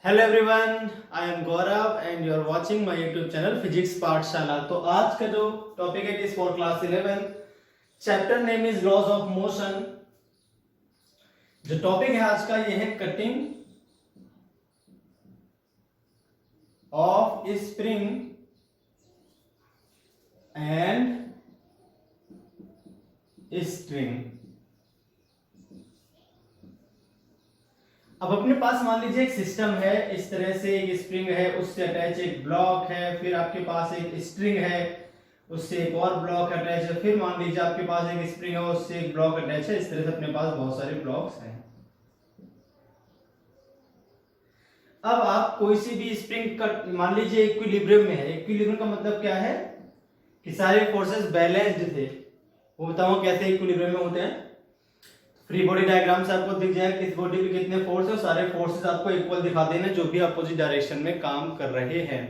Hello everyone, I am Gaurav and you are watching my YouTube channel physics Pathshala. तो आज का जो टॉपिक है is for class 11। Chapter name is laws of motion. जो topic है आज का ये है cutting of spring and string. अब अपने पास मान लीजिए एक सिस्टम है, इस तरह से एक स्प्रिंग है, उससे अटैच एक ब्लॉक है, फिर आपके पास एक स्ट्रिंग है, उससे एक और ब्लॉक अटैच है, फिर मान लीजिए आपके पास एक स्प्रिंग है, उससे एक ब्लॉक अटैच है। इस तरह से अपने पास बहुत सारे ब्लॉक्स हैं। अब आप कोई सी भी स्प्रिंग कट, मान लीजिए इक्विलिब्रियम में है। इक्विलिब्रियम का मतलब क्या है कि सारे फोर्सेस बैलेंस्ड थे। वो बताओ कैसे इक्विलिब्रियम में होते हैं। फ्री बॉडी डायग्राम से आपको दिख जाएगा किस बॉडी पे कितने फोर्स है, सारे फोर्सेस आपको इक्वल दिखा देना जो भी अपोजिट डायरेक्शन में काम कर रहे हैं।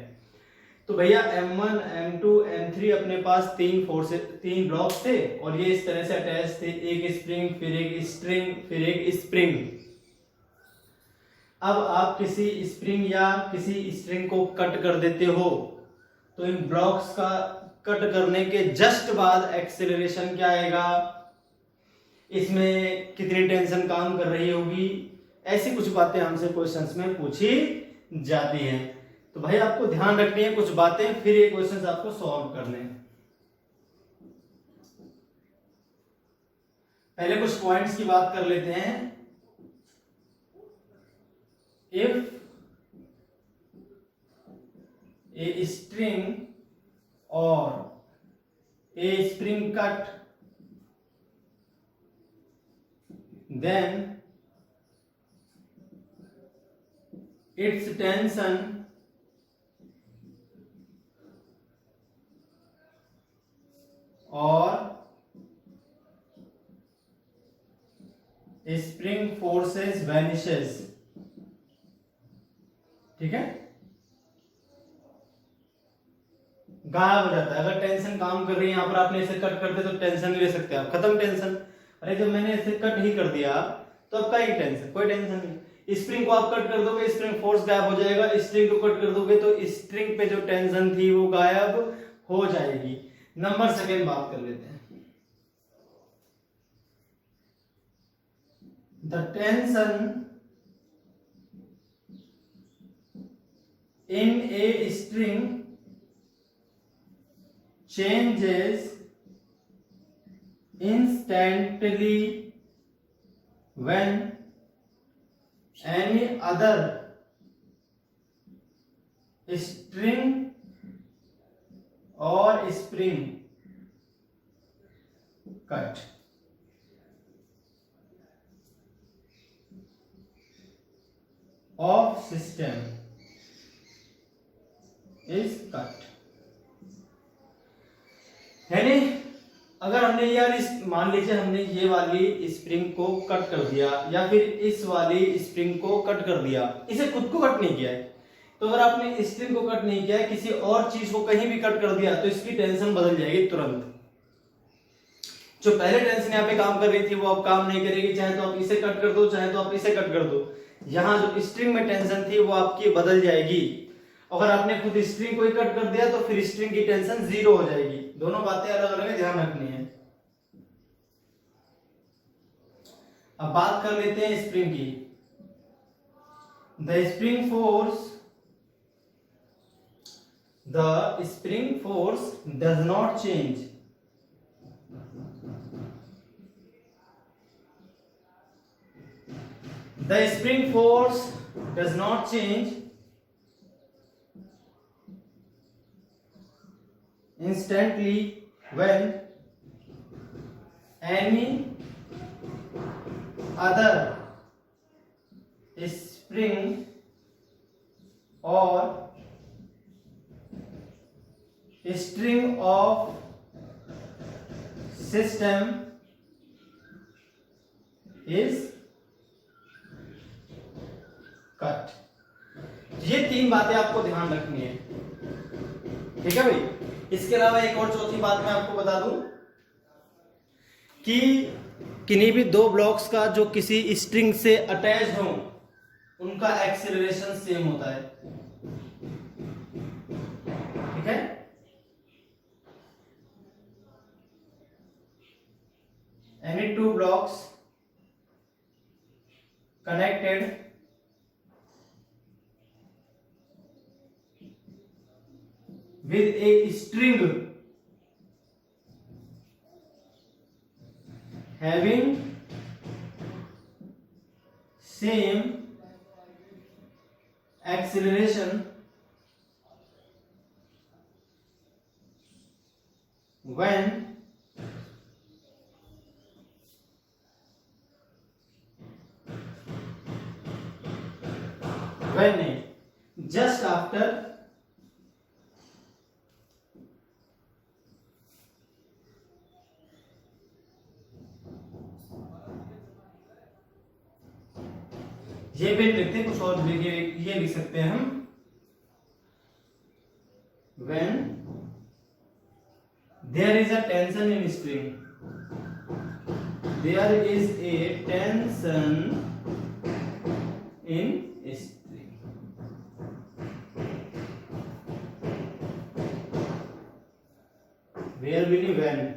तो भैया M1, M2, M3 अपने पास तीन ब्लॉक्स थे और ये इस तरह से अटैच थे। एक स्प्रिंग, फिर एक स्ट्रिंग, फिर एक स्प्रिंग। अब आप किसी स्प्रिंग या किसी स्ट्रिंग को कट कर देते हो तो इन ब्लॉक्स का कट करने के जस्ट बाद एक्सेलरेशन क्या आएगा, इसमें कितनी टेंशन काम कर रही होगी, ऐसी कुछ बातें हमसे क्वेश्चंस में पूछी जाती हैं। तो भाई आपको ध्यान रखनी है कुछ बातें, फिर ये क्वेश्चंस आपको सॉल्व करने हैं। पहले कुछ पॉइंट्स की बात कर लेते हैं। इफ ए स्ट्रिंग और ए spring cut then its tension or spring forces vanishes। ठीक है, गायब हो जाता है। अगर टेंशन काम कर रही है, यहां पर आपने इसे कट करते तो टेंशन नहीं ले सकते आप, खत्म टेंशन। अरे जब मैंने इसे कट ही कर दिया तो अब क्या टेंशन, कोई टेंशन नहीं। स्प्रिंग को आप कट कर दोगे, स्प्रिंग फोर्स गायब हो जाएगा। स्ट्रिंग को कट कर दोगे तो स्ट्रिंग पे जो टेंशन थी वो गायब हो जाएगी। नंबर सेकंड बात कर लेते हैं। The tension in a string changes instantly when any other string or spring cut। of system is cut। यानी अगर हमने यार मान लीजिए हमने ये वाली स्प्रिंग को कट कर दिया या फिर इस वाली स्प्रिंग को कट कर दिया, इसे खुद को कट नहीं किया है। तो अगर आपने स्प्रिंग को कट नहीं किया है, किसी और चीज को कहीं भी कट कर दिया तो इसकी टेंशन बदल जाएगी तुरंत। जो पहले टेंशन यहाँ पे काम कर रही थी वो अब काम नहीं करेगी। चाहे तो आप इसे कट कर दो, चाहे तो आप इसे कट कर दो। यहाँ जो स्ट्रिंग में टेंशन थी वो आपकी बदल जाएगी। अगर आपने खुद स्ट्रिंग को ही कट कर दिया तो फिर स्ट्रिंग की टेंशन जीरो हो जाएगी। दोनों बातें अलग अलग है, ध्यान रखनी है। अब बात कर लेते हैं स्प्रिंग की। The spring force does not change. The spring force does not change instantly when any other spring or string of system is cut। ये तीन बातें आपको ध्यान रखनी है, ठीक है भाई। इसके अलावा एक और चौथी बात मैं आपको बता दूं कि किन्हीं भी दो ब्लॉक्स का जो किसी स्ट्रिंग से अटैच हो उनका एक्सेलरेशन सेम होता है। ठीक है, any two blocks connected with a string having same acceleration when just after ये पे लिखते हैं, कुछ और ये लिख सकते हैं हम, when there is a tension in string, there is a tension in string, where will you when,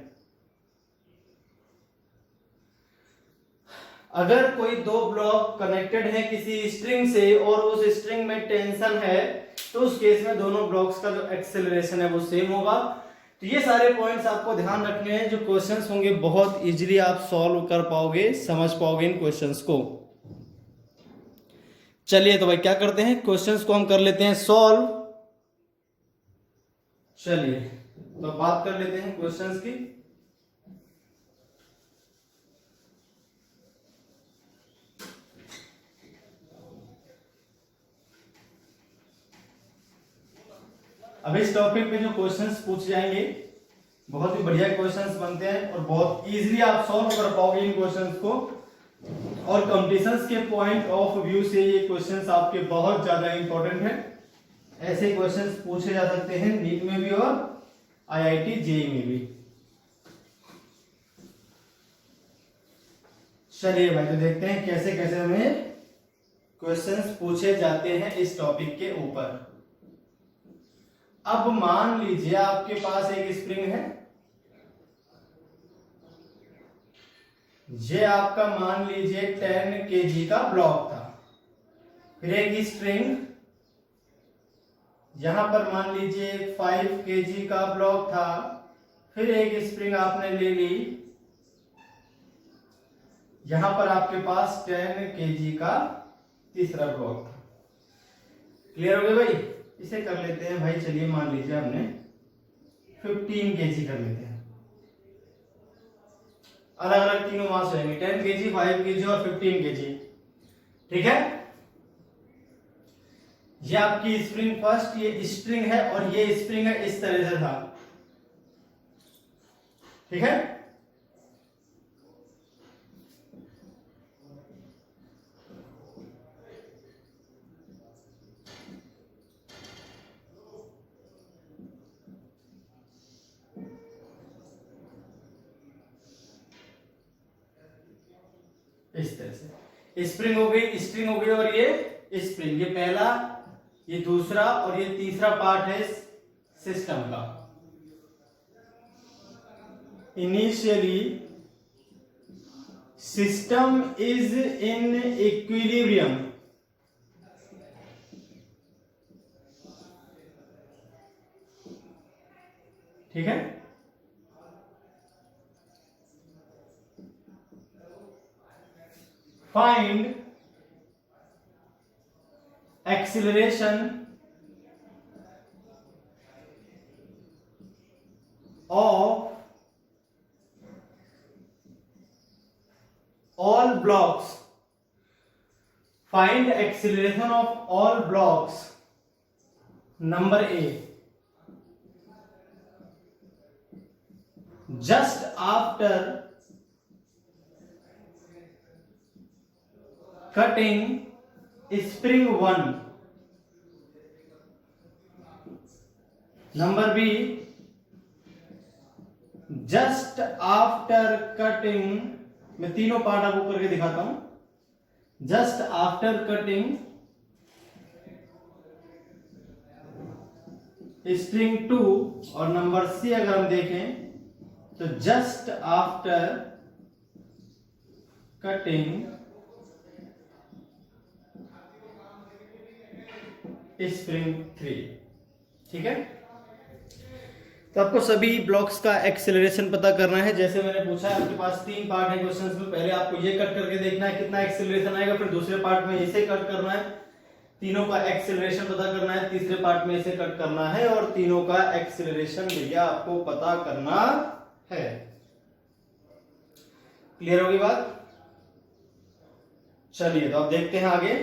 अगर कोई दो ब्लॉक कनेक्टेड है किसी स्ट्रिंग से और उस स्ट्रिंग में टेंशन है, तो उस केस में दोनों ब्लॉक्स का जो एक्सेलरेशन है वो सेम होगा। तो ये सारे पॉइंट्स आपको ध्यान रखने हैं, जो क्वेश्चंस होंगे बहुत इजीली आप सॉल्व कर पाओगे, समझ पाओगे इन क्वेश्चंस को। चलिए तो भाई क्या करते हैं, क्वेश्चंस को हम कर लेते हैं सॉल्व। चलिए तो बात कर लेते हैं क्वेश्चंस की। अब इस टॉपिक पे जो क्वेश्चंस पूछ जाएंगे बहुत ही बढ़िया क्वेश्चंस बनते हैं और बहुत इजीली आप सॉल्व कर पाओगे इन क्वेश्चंस को, और कंपटीशंस के पॉइंट ऑफ व्यू से ये क्वेश्चंस आपके बहुत ज्यादा इंपॉर्टेंट है। ऐसे क्वेश्चंस पूछे जा सकते हैं नीट में भी और आईआईटी जेईई में भी। चलिए भाई तो देखते हैं कैसे कैसे हमें क्वेश्चंस पूछे जाते हैं इस टॉपिक के ऊपर। अब मान लीजिए आपके पास एक स्प्रिंग है, ये आपका मान लीजिए 10 kg का ब्लॉक था, फिर एक स्ट्रिंग यहां पर मान लीजिए 5 kg का ब्लॉक था, फिर एक स्प्रिंग आपने ले ली, यहां पर आपके पास 10 kg का तीसरा ब्लॉक था। क्लियर हो गया भाई? इसे कर लेते हैं भाई, चलिए मान लीजिए हमने 15 kg कर लेते हैं। अलग अलग तीनों मास रहेंगे, 10 kg, 5 kg और 15 kg। ठीक है, ये आपकी स्प्रिंग फर्स्ट, ये स्प्रिंग है और ये स्प्रिंग है, इस तरह से था। ठीक है, इस तरह से स्प्रिंग हो गई, स्ट्रिंग हो गई, और ये स्प्रिंग, ये पहला, ये दूसरा और ये तीसरा पार्ट है सिस्टम का। Initially system is in equilibrium, ठीक है, find acceleration of all blocks, find acceleration of all blocks, number A, just after cutting spring 1, number B, just after cutting, मैं तीनों पार्ट आपको करके दिखाता हूं, just after cutting स्प्रिंग 2 और number C अगर हम देखें तो जस्ट आफ्टर कटिंग स्प्रिंग 3। ठीक है, तो आपको सभी ब्लॉक्स का एक्सेलरेशन पता करना है। जैसे मैंने पूछा है, आपके पास 3 पार्ट है क्वेश्चंस में। पहले आपको ये कट करके देखना है कितना एक्सेलरेशन आएगा, फिर दूसरे पार्ट में इसे कट करना है, तीनों का एक्सेलरेशन पता करना है, तीसरे पार्ट में इसे कट करना है और तीनों का एक्सेलरेशन भैया आपको पता करना है। क्लियर होगी बात? चलिए, तो अब देखते हैं आगे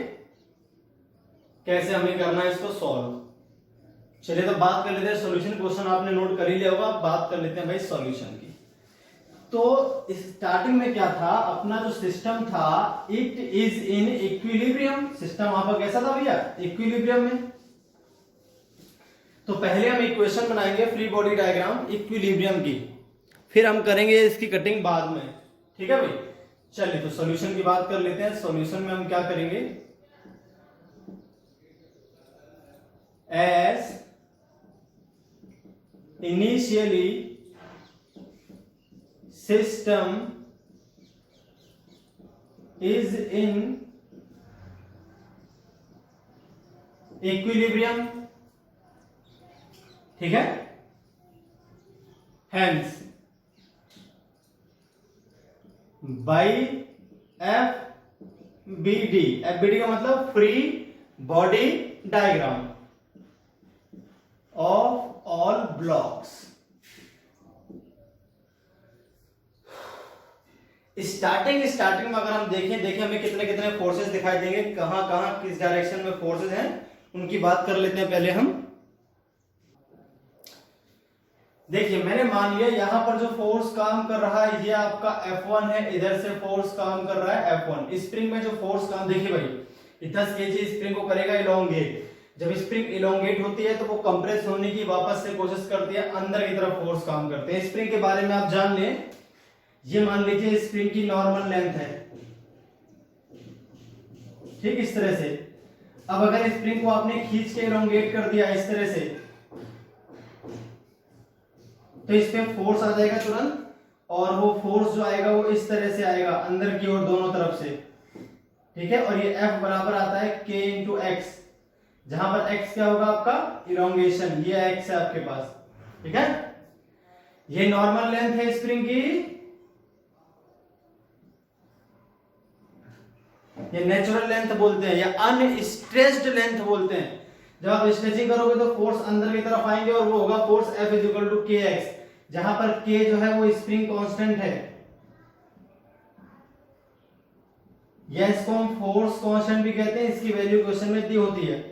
कैसे हमें करना है इसको सॉल्व। चलिए, तो बात कर लेते हैं सॉल्यूशन। क्वेश्चन आपने नोट कर ही लिया होगा, बात कर लेते हैं भाई सॉल्यूशन की। तो स्टार्टिंग में क्या था, अपना जो सिस्टम था, it is in equilibrium. System आपका कैसा था भैया? इक्विलिब्रियम में। तो पहले हम इक्वेशन बनाएंगे फ्री बॉडी डायग्राम इक्विलिब्रियम की, फिर हम करेंगे इसकी कटिंग बाद में। ठीक है भाई, चलिए तो सॉल्यूशन की बात कर लेते हैं। सॉल्यूशन में हम क्या करेंगे, as initially system is in equilibrium। ठीक है, hence by FBD, FBD का मतलब free body diagram of all blocks. Starting में अगर हम देखें हमें कितने कितने फोर्सेस दिखाई देंगे, कहां कहां किस डायरेक्शन में फोर्सेस हैं, उनकी बात कर लेते हैं पहले हम। देखिए, मैंने मान लिया यहां पर जो फोर्स काम कर रहा है ये आपका F1 है, इधर से फोर्स काम कर रहा है F1। स्प्रिंग में जो फोर्स काम, देखिए भाई 10 kg स्प्रिंग को करेगा इलोंगेट। जब स्प्रिंग इलोंगेट होती है तो वो कंप्रेस होने की वापस से कोशिश करती है, अंदर की तरफ फोर्स काम करते हैं। स्प्रिंग के बारे में आप जान लें, ये मान लीजिए स्प्रिंग की नॉर्मल लेंथ है, ठीक, इस तरह से। अब अगर स्प्रिंग को आपने खींच के इलोंगेट कर दिया इस तरह से, तो इस पे फोर्स आ जाएगा तुरंत, और वो फोर्स जो आएगा वो इस तरह से आएगा अंदर की ओर दोनों तरफ से। ठीक है, और ये F बराबर आता है K इंटू एक्स, जहां पर x क्या होगा आपका इलोंगेशन, ये x है आपके पास। ठीक है, ये नॉर्मल लेंथ है स्प्रिंग की, ये नेचुरल लेंथ बोलते हैं या अनस्ट्रेस्ड लेंथ बोलते हैं। जब आप स्ट्रेचिंग करोगे तो फोर्स अंदर की तरफ आएंगे और वो होगा force F is equal to KX, जहां पर K जो है वो स्प्रिंग कांस्टेंट है, या इसको हम फोर्स कांस्टेंट भी कहते हैं, इसकी वैल्यू क्वेश्चन में दी होती है।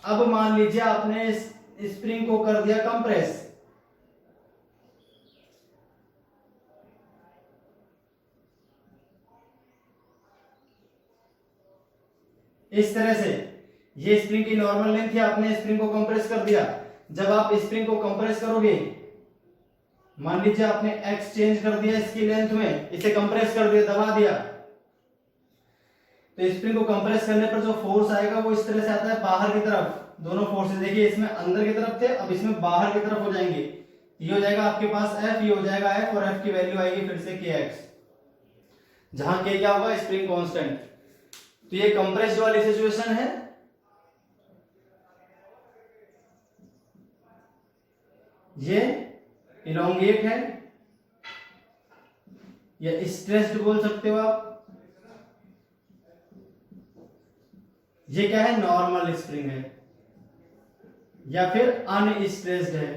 अब मान लीजिए आपने स्प्रिंग को कर दिया कंप्रेस, इस तरह से। ये स्प्रिंग की नॉर्मल लेंथ है, आपने स्प्रिंग को कंप्रेस कर दिया। जब आप स्प्रिंग को कंप्रेस करोगे, मान लीजिए आपने x चेंज कर दिया इसकी लेंथ में, इसे कंप्रेस कर दिया, दबा दिया, तो स्प्रिंग को कंप्रेस करने पर जो फोर्स आएगा वो इस तरह से आता है बाहर की तरफ। दोनों फोर्सेस देखिए, इसमें अंदर की तरफ थे, अब इसमें बाहर की तरफ हो जाएंगे। ये हो जाएगा आपके पास F, ये हो जाएगा F, और F की वैल्यू आएगी फिर से KX, जहां K क्या होगा स्प्रिंग कांस्टेंट। तो ये कंप्रेस्ड वाली सिचुएशन है। ये इलोंगेट है, या स्ट्रेस्ड बोल सकते हो आप। ये क्या है, नॉर्मल स्प्रिंग है या फिर अनस्ट्रेस्ड है।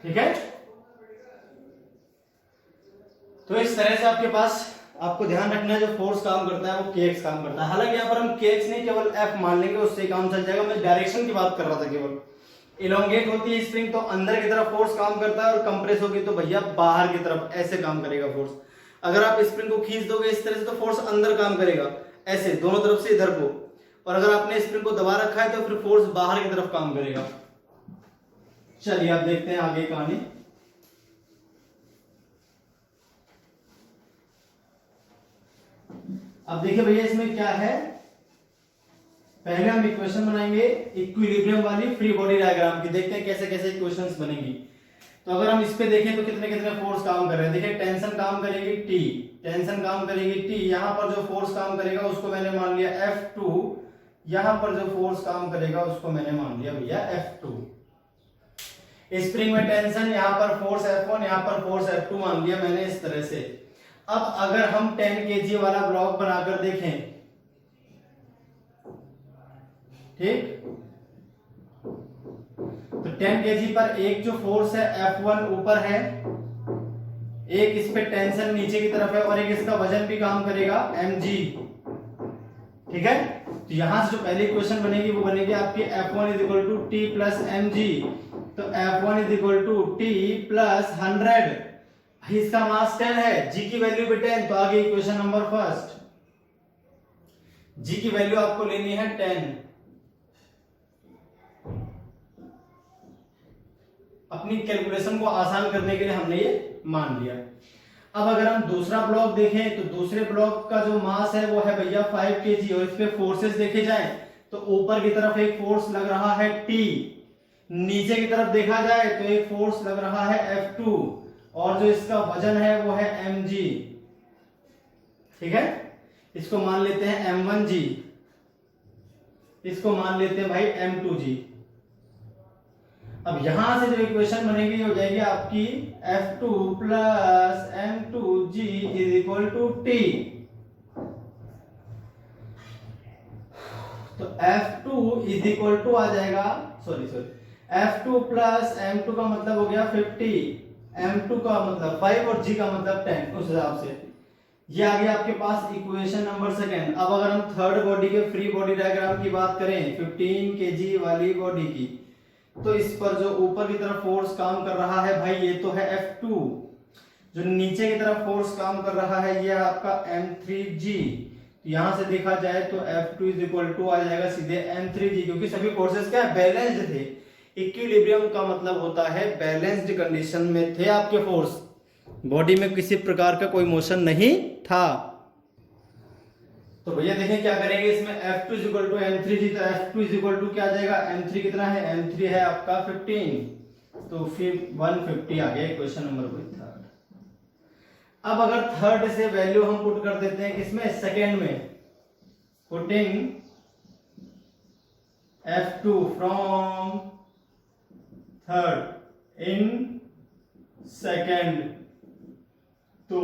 ठीक है, तो इस तरह से आपके पास, आपको ध्यान रखना है जो फोर्स काम करता है वो KX काम करता है। हालांकि यहाँ पर हम KX नहीं केवल F मान लेंगे, उससे काम चल जाएगा। मैं डायरेक्शन की बात कर रहा था केवल। इलोंगेट होती है स्प्रिंग तो अंदर की तरफ फोर्स काम करता है, और कंप्रेस होगी तो भैया बाहर की तरफ ऐसे काम करेगा फोर्स। अगर आप स्प्रिंग को खींच दोगे इस तरह से तो फोर्स अंदर काम करेगा, ऐसे दोनों तरफ से इधर को, और अगर आपने स्प्रिंग को दबा रखा है तो फिर फोर्स बाहर की तरफ काम करेगा। चलिए आप देखते हैं आगे कहानी। अब देखिए भैया इसमें क्या है, पहले हम इक्वेशन बनाएंगे इक्विलिब्रियम वाली फ्री बॉडी डायग्राम की, देखते हैं कैसे कैसे इक्वेशंस बनेंगी। तो अगर हम इस पे देखें तो कितने कितने फोर्स काम कर रहे हैं। देखिए टेंशन काम करेगी T, टेंशन काम करेगी T, यहाँ पर जो फोर्स काम करेगा उसको मैंने मान लिया F2, यहाँ पर जो फोर्स काम करेगा उसको मैंने मान लिया भैया F2। स्प्रिंग में टेंशन, यहाँ पर फोर्स F1, यहाँ पर फोर्स F2 मान लिया मैंने इस तरह से। अब अगर हम 10 kg वाला ब्लॉक बनाकर देखें, ठीक, तो 10 kg पर एक जो फोर्स है F1 ऊपर है, एक इस पे टेंशन नीचे की तरफ है और एक इसका वजन भी काम करेगा mg, ठीक है। तो यहां से जो पहली इक्वेशन बनेगी वो बनेगी आपकी F1 is equal to T plus mg। तो F1 is equal to T plus 100, इसका मास 10 है, g की वैल्यू भी 10, तो आगे इक्वेशन नंबर फर्स्ट, g की वैल्यू आपको लेनी है 10। अपनी कैलकुलेशन को आसान करने के लिए हमने ये मान लिया। अब अगर हम दूसरा ब्लॉक देखें तो दूसरे ब्लॉक का जो मास है वो है भैया 5 kg, और इस पे फोर्सेस देखे जाएं तो ऊपर की तरफ एक फोर्स लग रहा है T, नीचे की तरफ देखा जाए तो एक फोर्स लग रहा है F2, और जो इसका वजन है वो है mg, ठीक है। इसको मान लेते हैं m1g, इसको मान लेते हैं भाई m2g। अब यहां से जो इक्वेशन बनेगी हो जाएगी आपकी F2 plus m2g is equal to T। तो F2 इज इक्वल टू आ जाएगा, सॉरी F2 प्लस m2 का मतलब हो गया 50, m2 का मतलब 5 और g का मतलब 10, उस हिसाब से ये आ गया आपके पास इक्वेशन नंबर सेकंड। अब अगर हम थर्ड बॉडी के फ्री बॉडी डायग्राम की बात करें 15 kg वाली बॉडी की, तो इस पर जो ऊपर की तरफ फोर्स काम कर रहा है भाई ये तो है F2, जो नीचे की तरफ फोर्स काम कर रहा है ये आपका m3g। तो यहां से देखा जाए तो F2 इज इक्वल टू आ जाएगा सीधे m3g, क्योंकि सभी फोर्सेस क्या बैलेंस्ड थे। इक्विलिब्रियम का मतलब होता है बैलेंस्ड कंडीशन में थे आपके फोर्स, बॉडी में किसी प्रकार का कोई मोशन नहीं था। तो भैया देखें क्या करेंगे इसमें F2 is equal to m3g, तो F2 इज इक्वल टू क्या आ जाएगा, m3 कितना है, m3 है आपका 15, तो फिर 150 आ गया इक्वेशन नंबर थर्ड। अब अगर थर्ड से वैल्यू हम पुट कर देते हैं किसमें, सेकेंड में, putting F2 from third in second, तो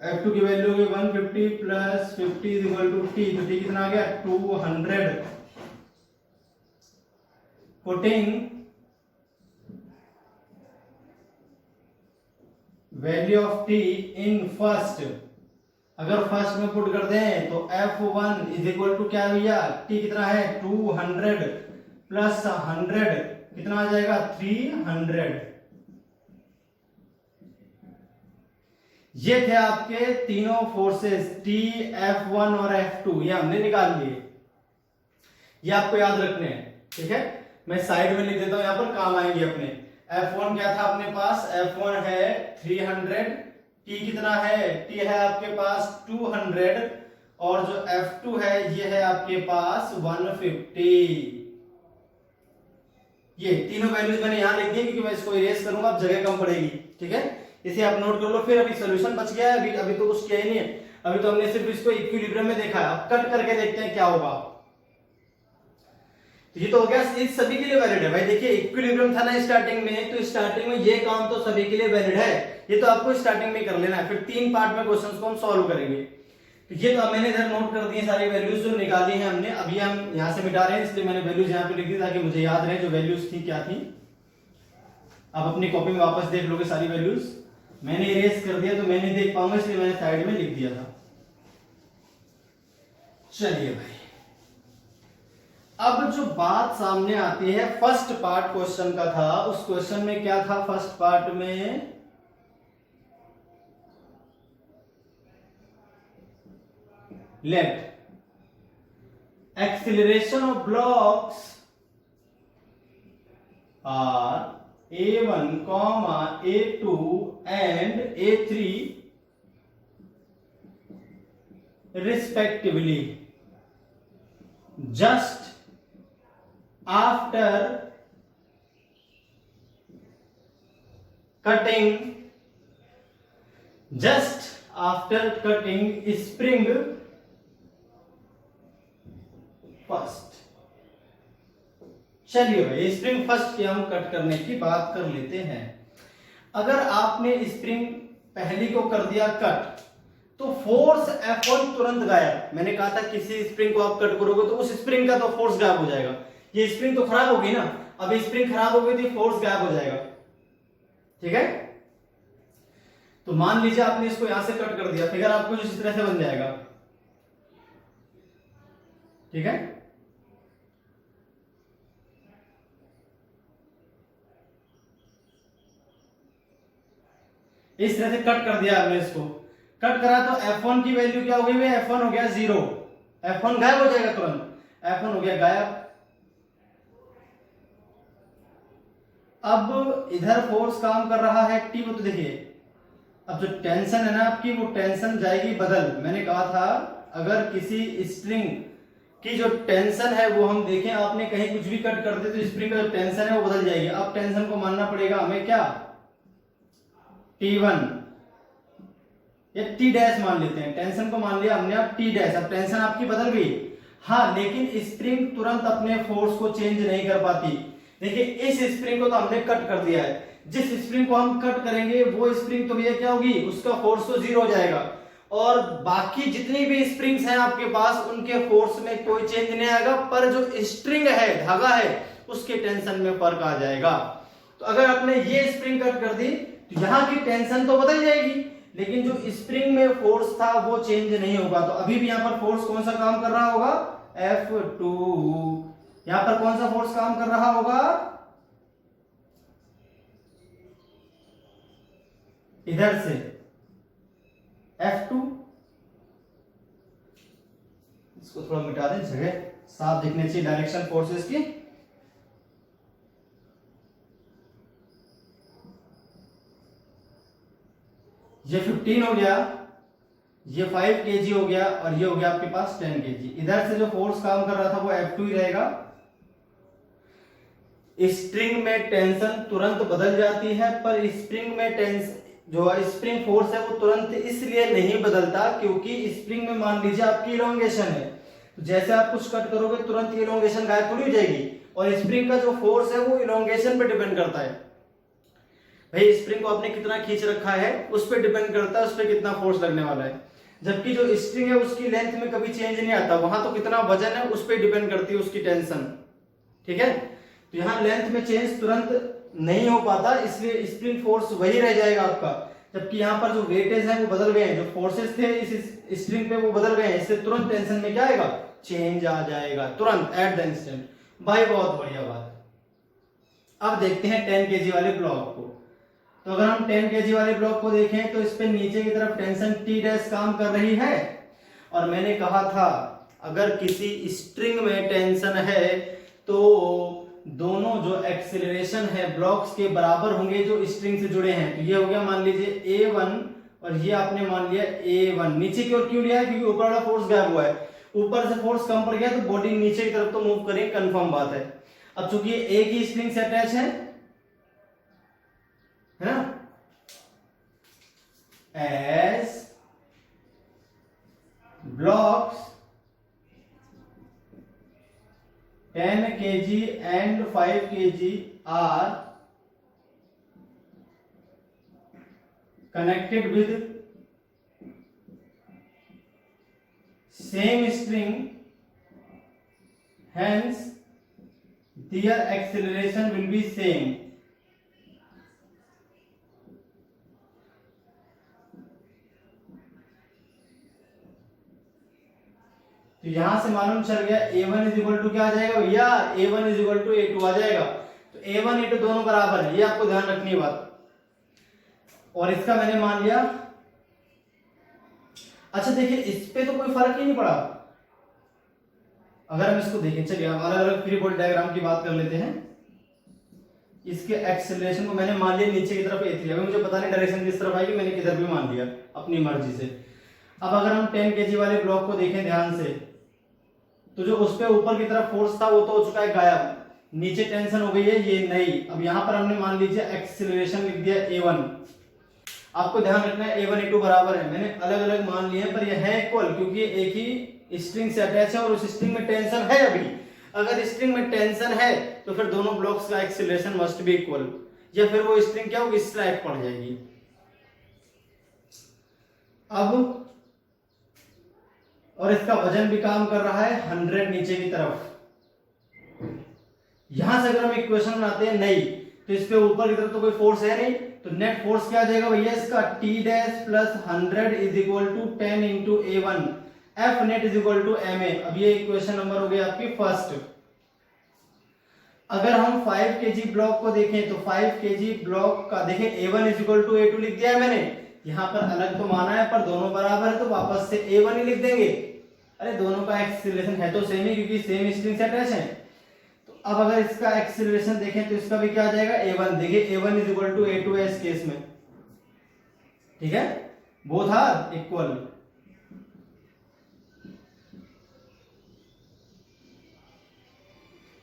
F2 की वैल्यू होगी 150 plus 50 is equal to T, तो T कितना आ गया 200। Putting value of T in first, अगर फर्स्ट में पुट कर दें तो F1 इज इक्वल टू क्या भैया, T कितना है 200 प्लस 100 कितना आ जाएगा 300। ये थे आपके तीनों फोर्सेस T, F1 और F2, ये हमने निकाल लिए, ये आपको याद रखने हैं, ठीक है। मैं साइड में लिख देता हूं, यहां पर काम आएंगे अपने। F1 क्या था अपने पास, F1 है 300, T कितना है, T है आपके पास 200, और जो F2 है ये है आपके पास 150। ये तीनों वैल्यूज मैंने यहां लिख दी क्योंकि मैं इसको इरेज करूंगा, अब जगह कम पड़ेगी, ठीक है। इसे आप नोट कर लो। फिर अभी सॉल्यूशन बच गया है, अभी तो कुछ किया ही नहीं है, अभी तो हमने सिर्फ इसको इक्विलिब्रियम में देखा है। अब कट करके देखते हैं क्या होगा। तो ये तो हो गया, इस सभी के लिए वैलिड है भाई। देखिए इक्विलिब्रियम था ना स्टार्टिंग में, तो स्टार्टिंग में ये काम तो सभी के लिए वैलिड है, ये तो आपको स्टार्टिंग में कर लेना है। फिर 3 पार्ट में क्वेश्चंस को हम सॉल्व करेंगे। तो ये तो मैंने इधर नोट कर दिए सारी वैल्यूज जो निकाली हैं हमने, अभी हम यहां से मिटा रहे हैं, इसलिए मैंने वैल्यूज यहां पे लिख दी ताकि मुझे याद रहे जो वैल्यूज थी क्या थी। अब अपनी कॉपी में वापस देख लोगे सारी वैल्यूज, मैंने इरेज कर दिया तो मैं नहीं देख पाऊंगा, इसलिए मैंने साइड में लिख दिया था। चलिए भाई, अब जो बात सामने आती है, फर्स्ट पार्ट क्वेश्चन का था, उस क्वेश्चन में क्या था फर्स्ट पार्ट में, let acceleration of blocks are A1, A2 and A3 respectively just after cutting spring first. चलिए भाई स्प्रिंग फर्स्ट की हम कट करने की बात कर लेते हैं। अगर आपने स्प्रिंग पहली को कर दिया कट तो फोर्स F1 तुरंत गायब। मैंने कहा था किसी स्प्रिंग को आप कट करोगे तो उस स्प्रिंग का तो फोर्स गायब हो जाएगा। ये स्प्रिंग तो खराब हो गई ना, अब स्प्रिंग खराब हो गई तो फोर्स गायब हो जाएगा। ठीक है, तो मान लीजिए आपने इसको यहां से कट कर दिया, फिगर आपको इस तरह से बन जाएगा। ठीक है, इस तरह से कट कर दिया हमने, इसको कट करा तो F1 की वैल्यू क्या हो गई? F1 हो गया 0, F1 गायब हो जाएगा तुरंत, F1 हो गया गायब। अब इधर फोर्स काम कर रहा है T, वो तो देखिए अब जो टेंशन है ना आपकी, वो टेंशन जाएगी बदल। मैंने कहा था अगर किसी स्प्रिंग की जो टेंशन है वो हम देखें, आपने कहीं कुछ भी कट कर दे तो स्प्रिंग का जो टेंशन है वो बदल जाएगी। अब टेंशन को मानना पड़ेगा हमें क्या? T1 या T डैश मान लेते हैं, टेंशन को मान लिया हमने अब T डैश। अब टेंशन आपकी बदल गई, हाँ, लेकिन स्प्रिंग तुरंत अपने फोर्स को चेंज नहीं कर पाती। देखिए इस स्प्रिंग को तो हमने कट कर दिया है, जिस स्प्रिंग को हम कट करेंगे वो स्प्रिंग तो भैया क्या होगी? उसका फोर्स तो 0 हो जाएगा, और बाकी जितनी भी स्प्रिंग्स हैं आपके पास उनके फोर्स में कोई चेंज नहीं आएगा, पर जो स्ट्रिंग है, धागा है, उसके टेंशन में फर्क आ जाएगा। तो अगर आपने ये स्प्रिंग कट कर दी तो यहाँ की टेंशन तो बदल जाएगी, लेकिन जो स्प्रिंग में फोर्स था वो चेंज नहीं होगा। तो अभी भी यहाँ पर फोर्स कौन सा काम कर रहा होगा? F2। यहां पर कौन सा फोर्स काम कर रहा होगा? इधर से F2। इसको थोड़ा मिटा दें, जगह साफ दिखनी चाहिए डायरेक्शन फोर्सेस की। ये 15 हो गया, ये 5 kg हो गया, और ये हो गया आपके पास 10 kg। इधर से जो फोर्स काम कर रहा था वो F2 ही रहेगा। स्प्रिंग में टेंशन तुरंत बदल जाती है, पर स्प्रिंग में टेंशन जो स्प्रिंग फोर्स है वो तुरंत इसलिए नहीं बदलता क्योंकि स्प्रिंग में मान लीजिए आपकी इलोंगेशन है, तो जैसे आप कुछ कट करोगे तुरंत इलोंगेशन गायब थोड़ी हो जाएगी, और स्प्रिंग का जो फोर्स है वो इलोंगेशन पे डिपेंड करता है। भाई स्प्रिंग को आपने कितना खींच रखा है उस पर डिपेंड करता है, उस पर कितना फोर्स लगने वाला है। जबकि जो स्ट्रिंग है उसकी लेंथ में कभी चेंज नहीं आता, वहां तो कितना वजन है उस पर डिपेंड करती है उसकी टेंशन। ठीक है, तो यहाँ लेंथ में चेंज तुरंत नहीं हो पाता, इसलिए स्प्रिंग फोर्स वही रह जाएगा आपका। जबकि यहाँ पर जो वेटेज है वो बदल गए हैं, जो फोर्सेस थे इस स्ट्रिंग पे वो बदल गए हैं, इससे तुरंत टेंशन में क्या आएगा? चेंज आ जाएगा तुरंत, एट द इंस्टेंट। भाई बहुत बढ़िया बात। अब देखते हैं 10 kg वाले ब्लॉक को। तो अगर हम 10 kg वाले ब्लॉक को देखें तो इस पे नीचे की तरफ टेंशन T डैश काम कर रही है, और मैंने कहा था अगर किसी स्ट्रिंग में टेंशन है तो दोनों जो एक्सेलरेशन है ब्लॉक्स के बराबर होंगे जो स्ट्रिंग से जुड़े हैं। तो ये हो गया मान लीजिए A1, और ये आपने मान लिया A1। नीचे की ओर क्यों लिया है? क्योंकि ऊपर वाला फोर्स गायब हुआ है, ऊपर से फोर्स कम पड़ गया तो बॉडी नीचे की तरफ तो मूव करेगी, कंफर्म बात है। अब चूंकि एक ही स्ट्रिंग से अटैच है ना, as blocks 10 kg and 5 kg are connected with same string, hence their acceleration will be same. तो यहां से मालूम चल गया A1 इज इक्वल टू क्या आ जाएगा भैया? A1 is equal to A2 आ जाएगा। तो A1 A2 दोनों बराबर है, ये आपको ध्यान रखनी है बात। और इसका मैंने मान लिया। अच्छा देखिए इस पे तो कोई फर्क ही नहीं पड़ा। अगर हम इसको देखें, चलिए हम अलग अलग फ्री बॉडी डायग्राम की बात कर लेते हैं। इसके एक्सेलरेशन को मैंने मान लिया नीचे की तरफ A3। अभी मुझे पता नहीं डायरेक्शन किस तरफ आएगी, मैंने किधर भी मान लिया अपनी मर्जी से। अब अगर हम 10 केजी वाले ब्लॉक को देखें ध्यान से, तो जो उस पे ऊपर की तरफ फोर्स था वो तो हो चुका है गायब, नीचे टेंशन हो गई है ये नई। अब यहां पर हमने मान लीजिए एक्सीलरेशन लिख दिया A1। आपको ध्यान रखना है A1 A2 बराबर है, मैंने अलग अलग मान लिए हैं पर यह है इक्वल, क्योंकि एक ही स्ट्रिंग से अटैच है और उस स्ट्रिंग में टेंशन है। अभी अगर स्ट्रिंग में टेंशन है तो फिर दोनों ब्लॉक्स का एक्सीलरेशन मस्ट बी इक्वल, या फिर वो स्ट्रिंग क्या होगी, स्ट्राइक पड़ जाएगी। अब और इसका वजन भी काम कर रहा है 100 नीचे की तरफ। यहां से अगर हम इक्वेशन बनाते हैं नहीं, तो इस पे ऊपर की तरफ तो कोई फोर्स है नहीं, तो नेट फोर्स क्या आ जाएगा भैया इसका, T dash plus 100 is equal to 10 into A1, F net is equal to MA। अब ये इक्वेशन नंबर हो गई आपकी फर्स्ट। अगर हम 5 केजी ब्लॉक को देखें तो 5 केजी ब्लॉक का देखें A1 is equal to A2 लिख दिया है मैंने, यहां पर अलग तो माना है पर दोनों बराबर है तो वापस से A1 ही लिख देंगे। अरे दोनों का एक्सीलरेशन है तो सेम ही, क्योंकि सेम स्ट्रिंग से अटैच है। तो अब अगर इसका एक्सीलरेशन देखें तो इसका भी क्या आ जाएगा A1। देखिए A1 is equal to A2 है इस केस में, ठीक है, बोथ आर इक्वल।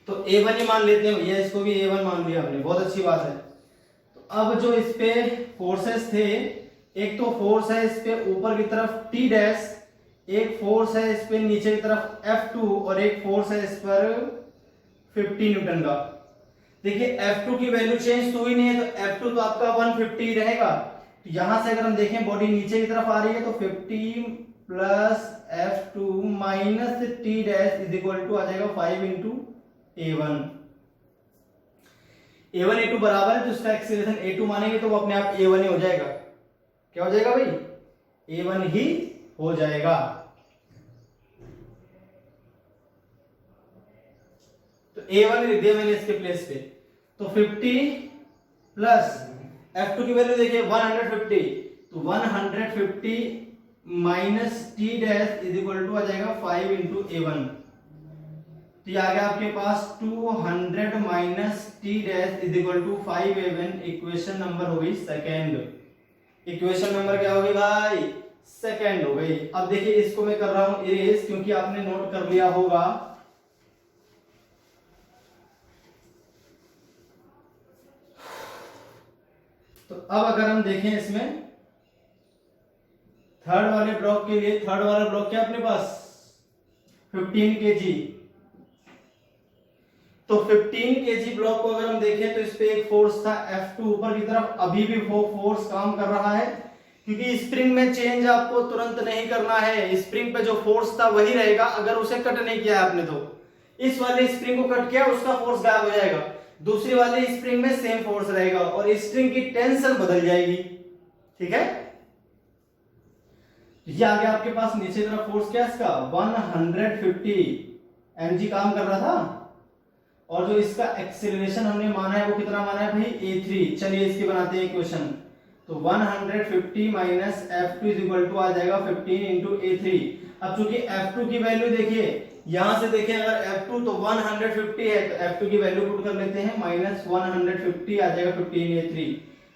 तो A1 ही मान लेते हैं भैया, इसको भी A1 मान लिया हमने, बहुत अच्छी बात है। तो अब जो इस पे फोर्सेस थे, एक तो फोर्स है इस पे ऊपर की तरफ T डैश, एक फोर्स है इस पे नीचे की तरफ F2, और एक फोर्स है इस पर 50 न्यूटन का। देखिए F2 की वैल्यू चेंज तो हुई नहीं है, तो F2 तो आपका 150 रहेगा। तो यहां से अगर हम देखें बॉडी नीचे की तरफ आ रही है तो 50 plus F2 minus T dash is equal to आ जाएगा 5 इंटू A1। A1 A2 बराबर है तो इसका एक्सीलरेशन A2 मानेंगे तो वो अपने आप A1 ही हो जाएगा। क्या हो जाएगा भाई, A1 ही हो जाएगा। तो A1 लिख दिया मैंने इसके प्लेस पे। तो 50 प्लस F2 की वैल्यू देखिए 150, तो 150 minus T dash is equal to आ जाएगा 5 इंटू A1। तो ये आ गया आपके पास 200 minus T dash is equal to 5A1। Equation number हो गई सेकेंड। इक्वेशन नंबर क्या होगी भाई, सेकेंड हो गई। अब देखिए इसको मैं कर रहा हूं इरेज, क्योंकि आपने नोट कर लिया होगा। तो अब अगर हम देखें इसमें थर्ड वाले ब्लॉक के लिए, थर्ड वाला ब्लॉक क्या अपने पास 15 केजी। तो 15 केजी ब्लॉक को अगर हम देखें तो इस पे एक फोर्स था F2 ऊपर की तरफ, अभी भी वो फोर्स काम कर रहा है, क्योंकि स्प्रिंग में चेंज आपको तुरंत नहीं करना है। स्प्रिंग पे जो फोर्स था वही रहेगा, अगर उसे कट नहीं किया आपने तो इस वाले स्प्रिंग को कट किया उसका फोर्स गायब हो जाएगा, दूसरी वाले स्प्रिंग में सेम फोर्स रहेगा और स्प्रिंग की टेंशन बदल जाएगी, ठीक है। ये आ गया आपके पास नीचे तरफ फोर्स क्या इसका 150 mg काम कर रहा था, और जो इसका एक्सेलरेशन हमने माना है वो कितना माना है भाई A3। चलिए इसकी बनाते हैं इक्वेशन। तो 150 minus F2 is equal to आ जाएगा 15 इंटू A3। अब चूंकि F2 की वैल्यू देखिए, यहां से देखें अगर F2 तो 150 है तो F2 की वैल्यू पुट कर लेते हैं, माइनस 150 आ जाएगा 15 A3।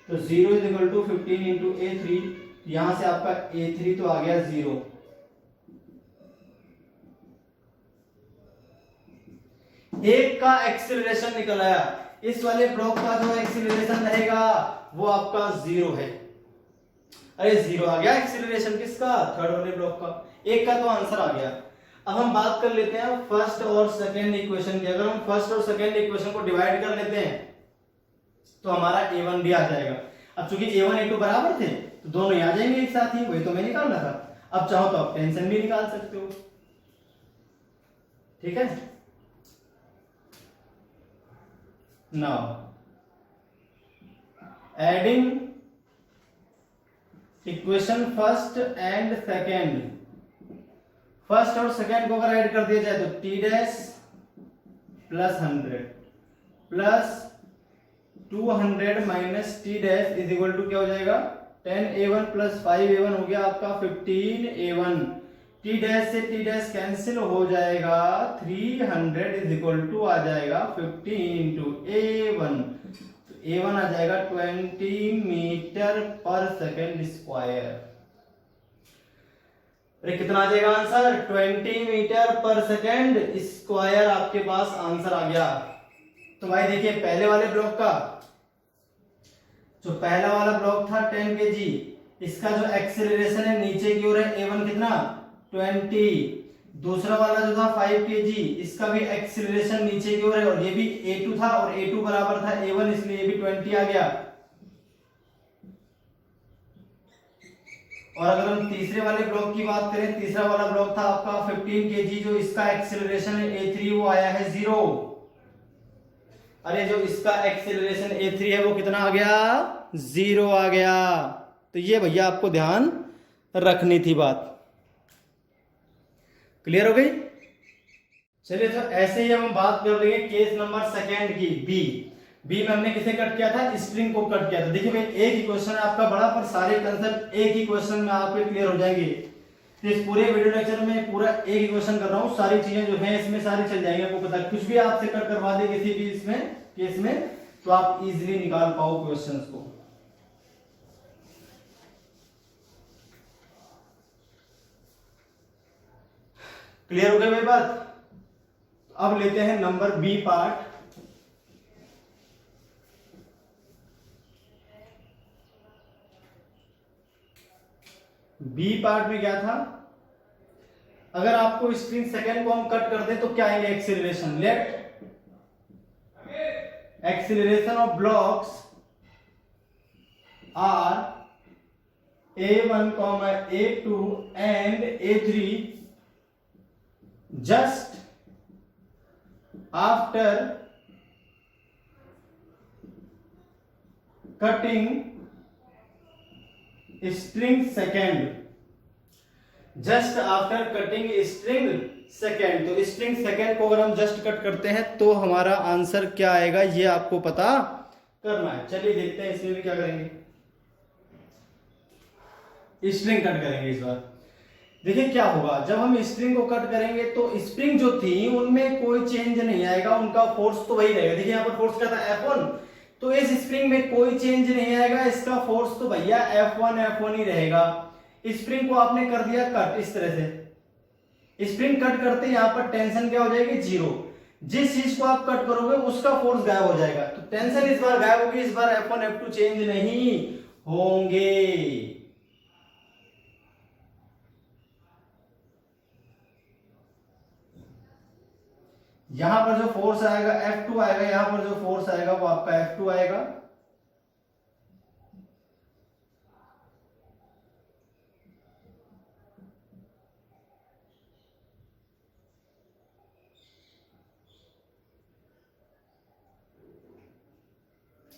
तो 0 is equal to 15 into A3, यहां से आपका A3 तो आ गया 0। एक का एक्सीलरेशन निकल आया, इस वाले ब्लॉक का जो एक्सीलरेशन रहेगा वो आपका 0 है। अरे 0 आ गया एक्सीलरेशन किसका, थर्ड वाले ब्लॉक का। एक का तो आंसर आ गया। अब हम बात कर लेते हैं फर्स्ट और सेकेंड इक्वेशन की। अगर हम फर्स्ट और सेकेंड इक्वेशन को डिवाइड कर लेते हैं तो हमारा A1 भी आ जाएगा। अब चूंकि A1 A2 बराबर थे तो दोनों ही आ जाएंगे एक साथ ही, वही तो मैं निकाल रहा था। अब चाहो तो आप टेंशन भी निकाल सकते हो, ठीक है। Now, adding equation first and second, फर्स्ट और सेकेंड को अगर ऐड कर दिया जाए तो T dash plus 100 plus 200 minus T dash is equal to क्या हो जाएगा 10A1 प्लस 5A1 हो गया आपका 15A1। T डैश से T डैश कैंसिल हो जाएगा, 300 इज इक्वल टू आ जाएगा 50 इंटू A1। तो A1 आ जाएगा 20 मीटर पर सेकेंड स्क्वायर। अरे कितना आ जाएगा आंसर? 20 मीटर पर सेकेंड स्क्वायर आपके पास आंसर आ गया। तो भाई देखिए पहले वाले ब्लॉक का जो पहला वाला ब्लॉक था 10 kg, इसका जो एक्सेलरेशन है नीचे की ओर है a1 कितना 20। दूसरा वाला जो था 5 kg, इसका भी एक्सेलरेशन नीचे की ओर है और ये भी a2 था और a2 बराबर था a1, इसलिए ये भी 20 आ गया। और अगर हम तीसरे वाले ब्लॉक की बात करें, तीसरा वाला ब्लॉक था आपका 15 kg, जो इसका एक्सेलरेशन है a3 वो आया है 0। अरे जो इसका एक्सेलरेशन a3 है वो कितना आ गया? 0 आ गया। तो ये भैया आपको ध्यान रखनी थी बात। क्लियर हो गई? चलिए तो ऐसे ही हम बात कर लेंगे केस नंबर सेकेंड की, बी में हमने किसे कट किया था? स्प्रिंग को कट किया था। देखिए भाई एक ही क्वेश्चन है आपका बड़ा, पर सारे कंसेप्ट एक ही क्वेश्चन में आपके क्लियर हो जाएंगे। तो इस पूरे वीडियो लेक्चर में पूरा एक ही क्वेश्चन कर रहा हूँ, सारी चीजें जो है इसमें सारी चल जाएंगी। आपको पता कुछ भी आपसे कट करवा दे किसी भी इसमें केस में, तो आप इजीली निकाल पाओ क्वेश्चंस को। क्लियर हो गई मेरी बात? अब लेते हैं number B part. B part में क्या था? अगर आपको स्प्रिंग सेकेंड को हम कट कर दें तो क्या आएंगे? Acceleration. Let acceleration of blocks are a1, a2 and a3 just after cutting string second, just after cutting string second. तो स्ट्रिंग सेकेंड को अगर हम जस्ट कट करते हैं तो हमारा आंसर क्या आएगा ये आपको पता करना है। चलिए देखते हैं इसमें भी क्या करेंगे। स्ट्रिंग कट करेंगे इस बार। देखिए क्या होगा जब हम स्प्रिंग को कट करेंगे तो स्प्रिंग जो थी उनमें कोई चेंज नहीं आएगा, उनका फोर्स तो वही रहेगा। देखिए यहाँ पर फोर्स क्या था? F1। तो इस स्प्रिंग में कोई चेंज नहीं आएगा, इसका फोर्स तो भैया F1 ही रहेगा। स्प्रिंग को आपने कर दिया कट इस तरह से। स्प्रिंग कट करते यहाँ पर टेंशन क्या हो जाएगी? 0। जिस चीज को आप कट करोगे उसका फोर्स गायब हो जाएगा, तो टेंशन इस बार गायब होगी। इस बार F1 F2 चेंज नहीं होंगे। यहां पर जो फोर्स आएगा F2 आएगा, यहां पर जो फोर्स आएगा वो आपका F2 आएगा।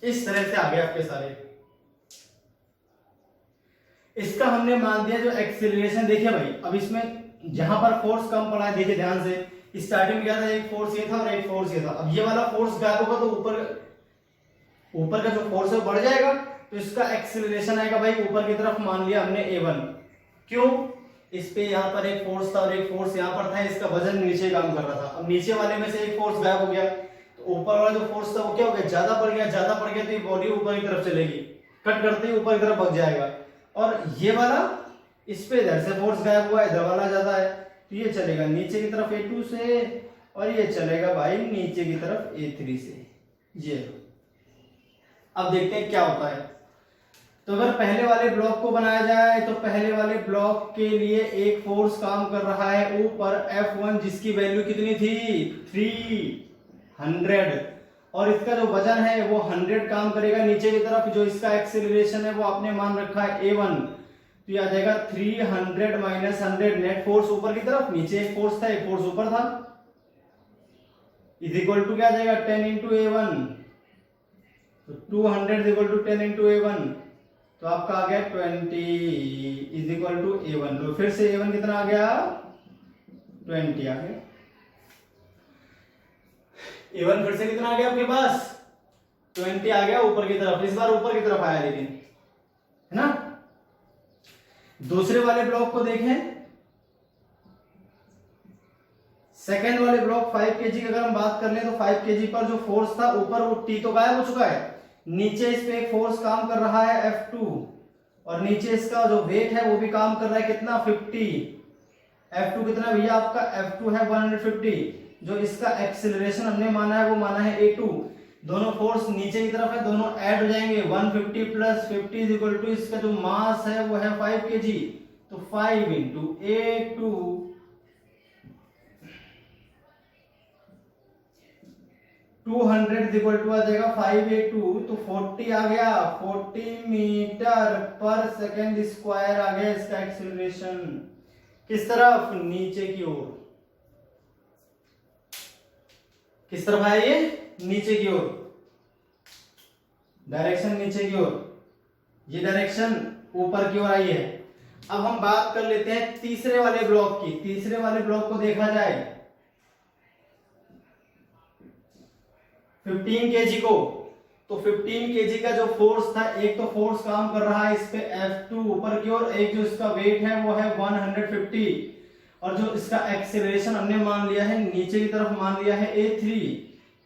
इस तरह से आ गए आपके सारे। इसका हमने मान दिया जो एक्सीलरेशन। देखिए भाई अब इसमें जहां पर फोर्स कम पड़ा है, देखिए ध्यान से, स्टार्टिंग में क्या था? एक फोर्स ये था और एक फोर्स ये था। अब ये वाला फोर्स गायब होगा तो ऊपर का जो फोर्स है बढ़ जाएगा, तो इसका एक्सीलरेशन आएगा भाई ऊपर की तरफ। मान लिया हमने a1। क्यों? इस पे यहाँ पर एक फोर्स था और एक फोर्स यहाँ पर था, इसका वजन नीचे काम कर रहा था। अब नीचे वाले में से एक फोर्स गायब हो गया तो ऊपर वाला जो फोर्स था वो क्या हो गया? ज्यादा पड़ गया। ज्यादा पड़ गया तो ये बॉडी ऊपर की तरफ चलेगी, कट करते ही ऊपर की तरफ भाग जाएगा। और ये वाला इस पे इधर से फोर्स गायब हुआ है, इधर वाला ज्यादा है तो ये चलेगा नीचे की तरफ a2 से और ये चलेगा भाई नीचे की तरफ a3 से। ये अब देखते हैं क्या होता है। तो अगर पहले वाले ब्लॉक को बनाया जाए तो पहले वाले ब्लॉक के लिए एक फोर्स काम कर रहा है ऊपर F1, जिसकी वैल्यू कितनी थी? 300। और इसका जो वजन है वो 100 काम करेगा नीचे की तरफ। जो इसका एक्सीलरेशन है वो आपने मान रखा है a1, तो ये आ जाएगा 300 माइनस 100। नेट फोर्स ऊपर की तरफ, नीचे एक फोर्स था, एक फोर्स ऊपर था, इज इक्वल टू क्या आ जाएगा? 10 इंटू a1। तो 200 is equal to 10 into a1, तो आपका आ गया 20 इज इक्वल टू a1। तो फिर से a1 कितना आ गया? 20 आ गया। a1 फिर से कितना आ गया आपके पास? 20 आ गया ऊपर की तरफ। इस बार ऊपर की तरफ आया लेकिन, है ना। दूसरे वाले ब्लॉक को देखें, सेकेंड वाले ब्लॉक 5 kg की अगर हम बात कर लें तो 5 kg पर जो फोर्स था ऊपर वो T तो गायब हो चुका है, नीचे इस पे एक फोर्स काम कर रहा है F2 और नीचे इसका जो वेट है वो भी काम कर रहा है कितना? 50। F2 कितना भैया आपका, F2 है 150। जो इसका एक्सेलरेशन हमने माना है वो माना है A2। दोनों फोर्स नीचे की तरफ है, दोनों ऐड हो जाएंगे। 150 प्लस 50 इज इक्वल टू इसका जो मास है वो है 5 kg। तो 5 इंटू A2 200 इक्वल टू आ जाएगा 5A2, तो 40 आ गया। 40 मीटर पर सेकेंड स्क्वायर आ गया इसका एक्सेलरेशन। किस तरफ, नीचे की ओर। किस तरफ है ये, नीचे की ओर। डायरेक्शन नीचे की ओर, ये डायरेक्शन ऊपर की ओर आई है। अब हम बात कर लेते हैं तीसरे वाले ब्लॉक की। तीसरे वाले ब्लॉक को देखा जाए 15 kg को, तो 15 kg का जो फोर्स था, एक तो फोर्स काम कर रहा है इस पे F2 ऊपर की ओर, एक जो इसका वेट है वो है 150, और जो इसका एक्सेलरेशन हमने मान लिया है नीचे की तरफ मान लिया है A3।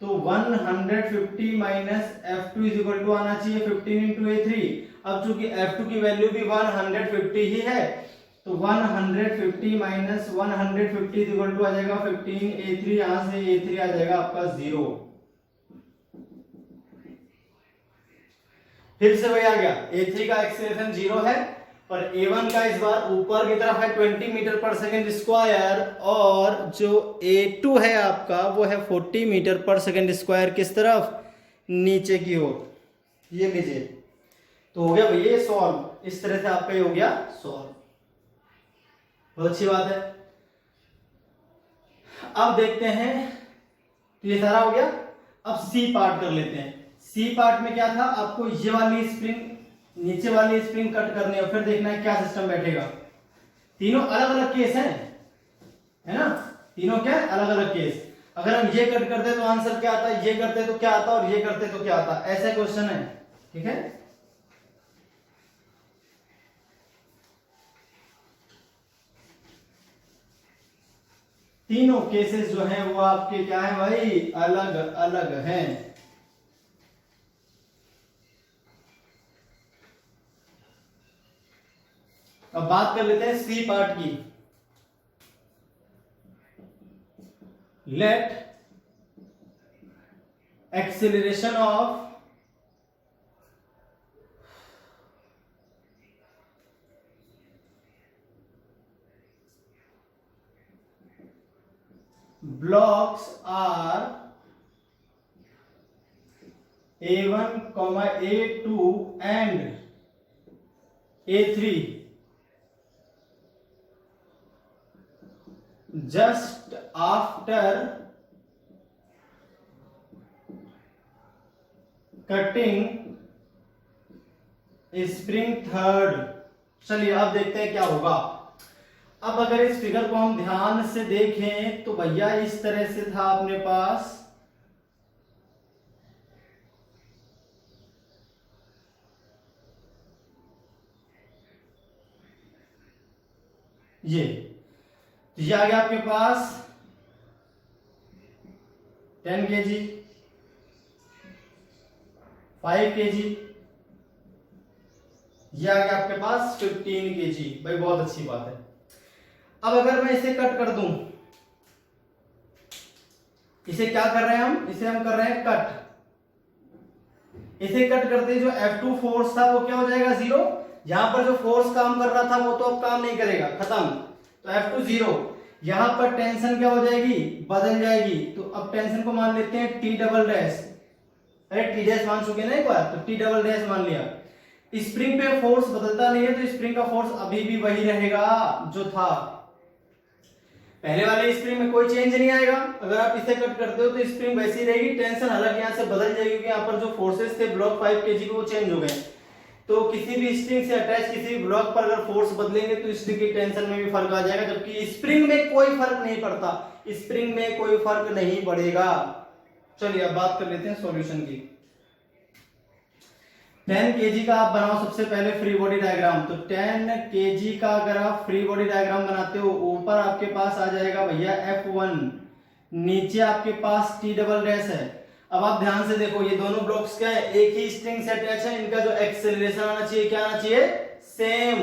तो 150 minus F2 is equal to आना चाहिए 15 इंटू A3। अब चूंकि F2 की वैल्यू भी 150 ही है, तो 150 माइनस 150 इज इक्वल टू आ जाएगा 15 A3। यहां से A3 आ जाएगा आपका 0। फिर से वही आ गया, A3 का एक्सेलरेशन 0 है और A1 का इस बार ऊपर की तरफ है 20 मीटर पर सेकेंड स्क्वायर, और जो A2 है आपका वो है 40 मीटर पर सेकेंड स्क्वायर। किस तरफ, नीचे की ओर। ये लीजिए, तो हो गया भैया ये सॉल्व। इस तरह से आपका ये हो गया सॉल्व। बहुत अच्छी बात है। अब देखते हैं, तो ये सारा हो गया। अब सी पार्ट कर लेते हैं। सी पार्ट में क्या था, आपको ये वाली स्प्रिंग, नीचे वाली स्प्रिंग कट करनी है, फिर देखना है क्या सिस्टम बैठेगा। तीनों अलग अलग केस हैं, है ना, तीनों क्या अलग अलग केस। अगर हम ये कट करते तो आंसर क्या आता, ये करते तो क्या आता, और ये करते तो क्या आता, ऐसा क्वेश्चन है। ठीक है, तीनों केसेस जो हैं वो आपके क्या है भाई, अलग अलग हैं। अब बात कर लेते हैं सी पार्ट की। Let acceleration of blocks are A1, A2 and A3 just after cutting spring third। चलिए अब देखते हैं क्या होगा। अब अगर इस फिगर को हम ध्यान से देखें तो भैया इस तरह से था अपने पास, ये आ गया आपके पास 10 kg, 5 kg, ये आ गया आपके पास 15 kg। भाई बहुत अच्छी बात है। अब अगर मैं इसे कट कर दूं, इसे क्या कर रहे हैं हम, इसे हम कर रहे हैं कट। इसे कट करते जो F2 फोर्स था वो क्या हो जाएगा, 0। यहां पर जो फोर्स काम कर रहा था वो तो अब काम नहीं करेगा, खत्म। तो F2 0। यहां पर टेंशन क्या हो जाएगी, बदल जाएगी। तो अब टेंशन को मान लेते हैं T डबल डैश। अरे T डैश मान चुके ना एक बार, तो T डबल डैश मान लिया। स्प्रिंग पे फोर्स बदलता नहीं है, तो स्प्रिंग का फोर्स अभी भी वही रहेगा जो था। पहले वाले स्प्रिंग में कोई चेंज नहीं आएगा। अगर आप इसे कट करते हो तो स्प्रिंग वैसी रहेगी, टेंशन अलग यहाँ से बदल जाएगी, क्योंकि यहाँ पर जो फोर्सेस थे ब्लॉक 5 kg वो चेंज हो गए। तो किसी भी स्प्रिंग से अटैच किसी भी ब्लॉक पर अगर फोर्स बदलेंगे तो स्प्रिंग की टेंशन में भी फर्क आ जाएगा, जबकि स्प्रिंग में कोई फर्क नहीं पड़ता, स्प्रिंग में कोई फर्क नहीं पड़ेगा। चलिए अब बात कर लेते हैं सॉल्यूशन की। 10 kg का आप बनाओ सबसे पहले फ्री बॉडी डायग्राम। तो 10 kg का अगर आप फ्री बॉडी डायग्राम बनाते हो, ऊपर आपके पास आ जाएगा भैया F1, नीचे आपके पास T डबल डैश है। अब आप ध्यान से देखो, ये दोनों ब्लॉक्स क्या है, एक ही स्ट्रिंग से अटैच है। इनका जो एक्सेलरेशन आना चाहिए क्या आना चाहिए, सेम।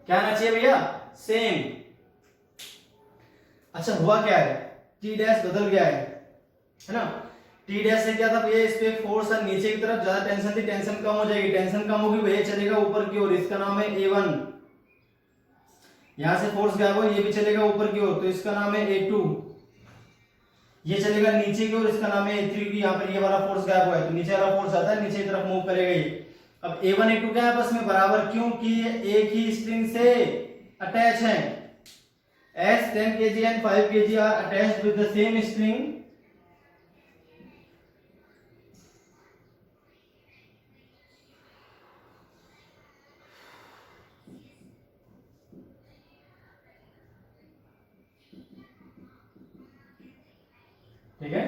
क्या आना चाहिए भैया, सेम। अच्छा हुआ क्या है, टी डैश बदल गया है ना। टी डैश से क्या था भैया, इस पे फोर्स है नीचे की तरफ, ज्यादा टेंशन थी, टेंशन कम हो जाएगी, टेंशन कम होगी भैया चलेगा ऊपर की ओर, इसका नाम है A1। यहां से फोर्स गया हुआ, ये भी चलेगा ऊपर की ओर, तो इसका नाम है A2। ये चलेगा नीचे की ओर, इसका नाम है A3 की, यहाँ पर ये वाला फोर्स गायब हुआ है, तो नीचे वाला फोर्स आता है, नीचे की तरफ मूव करेगा ये। अब A1 A2 क्या है आपस में बराबर, क्योंकि ये एक ही स्ट्रिंग से अटैच है। As 10 kg and 5 kg are attached with the same string, ठीक है।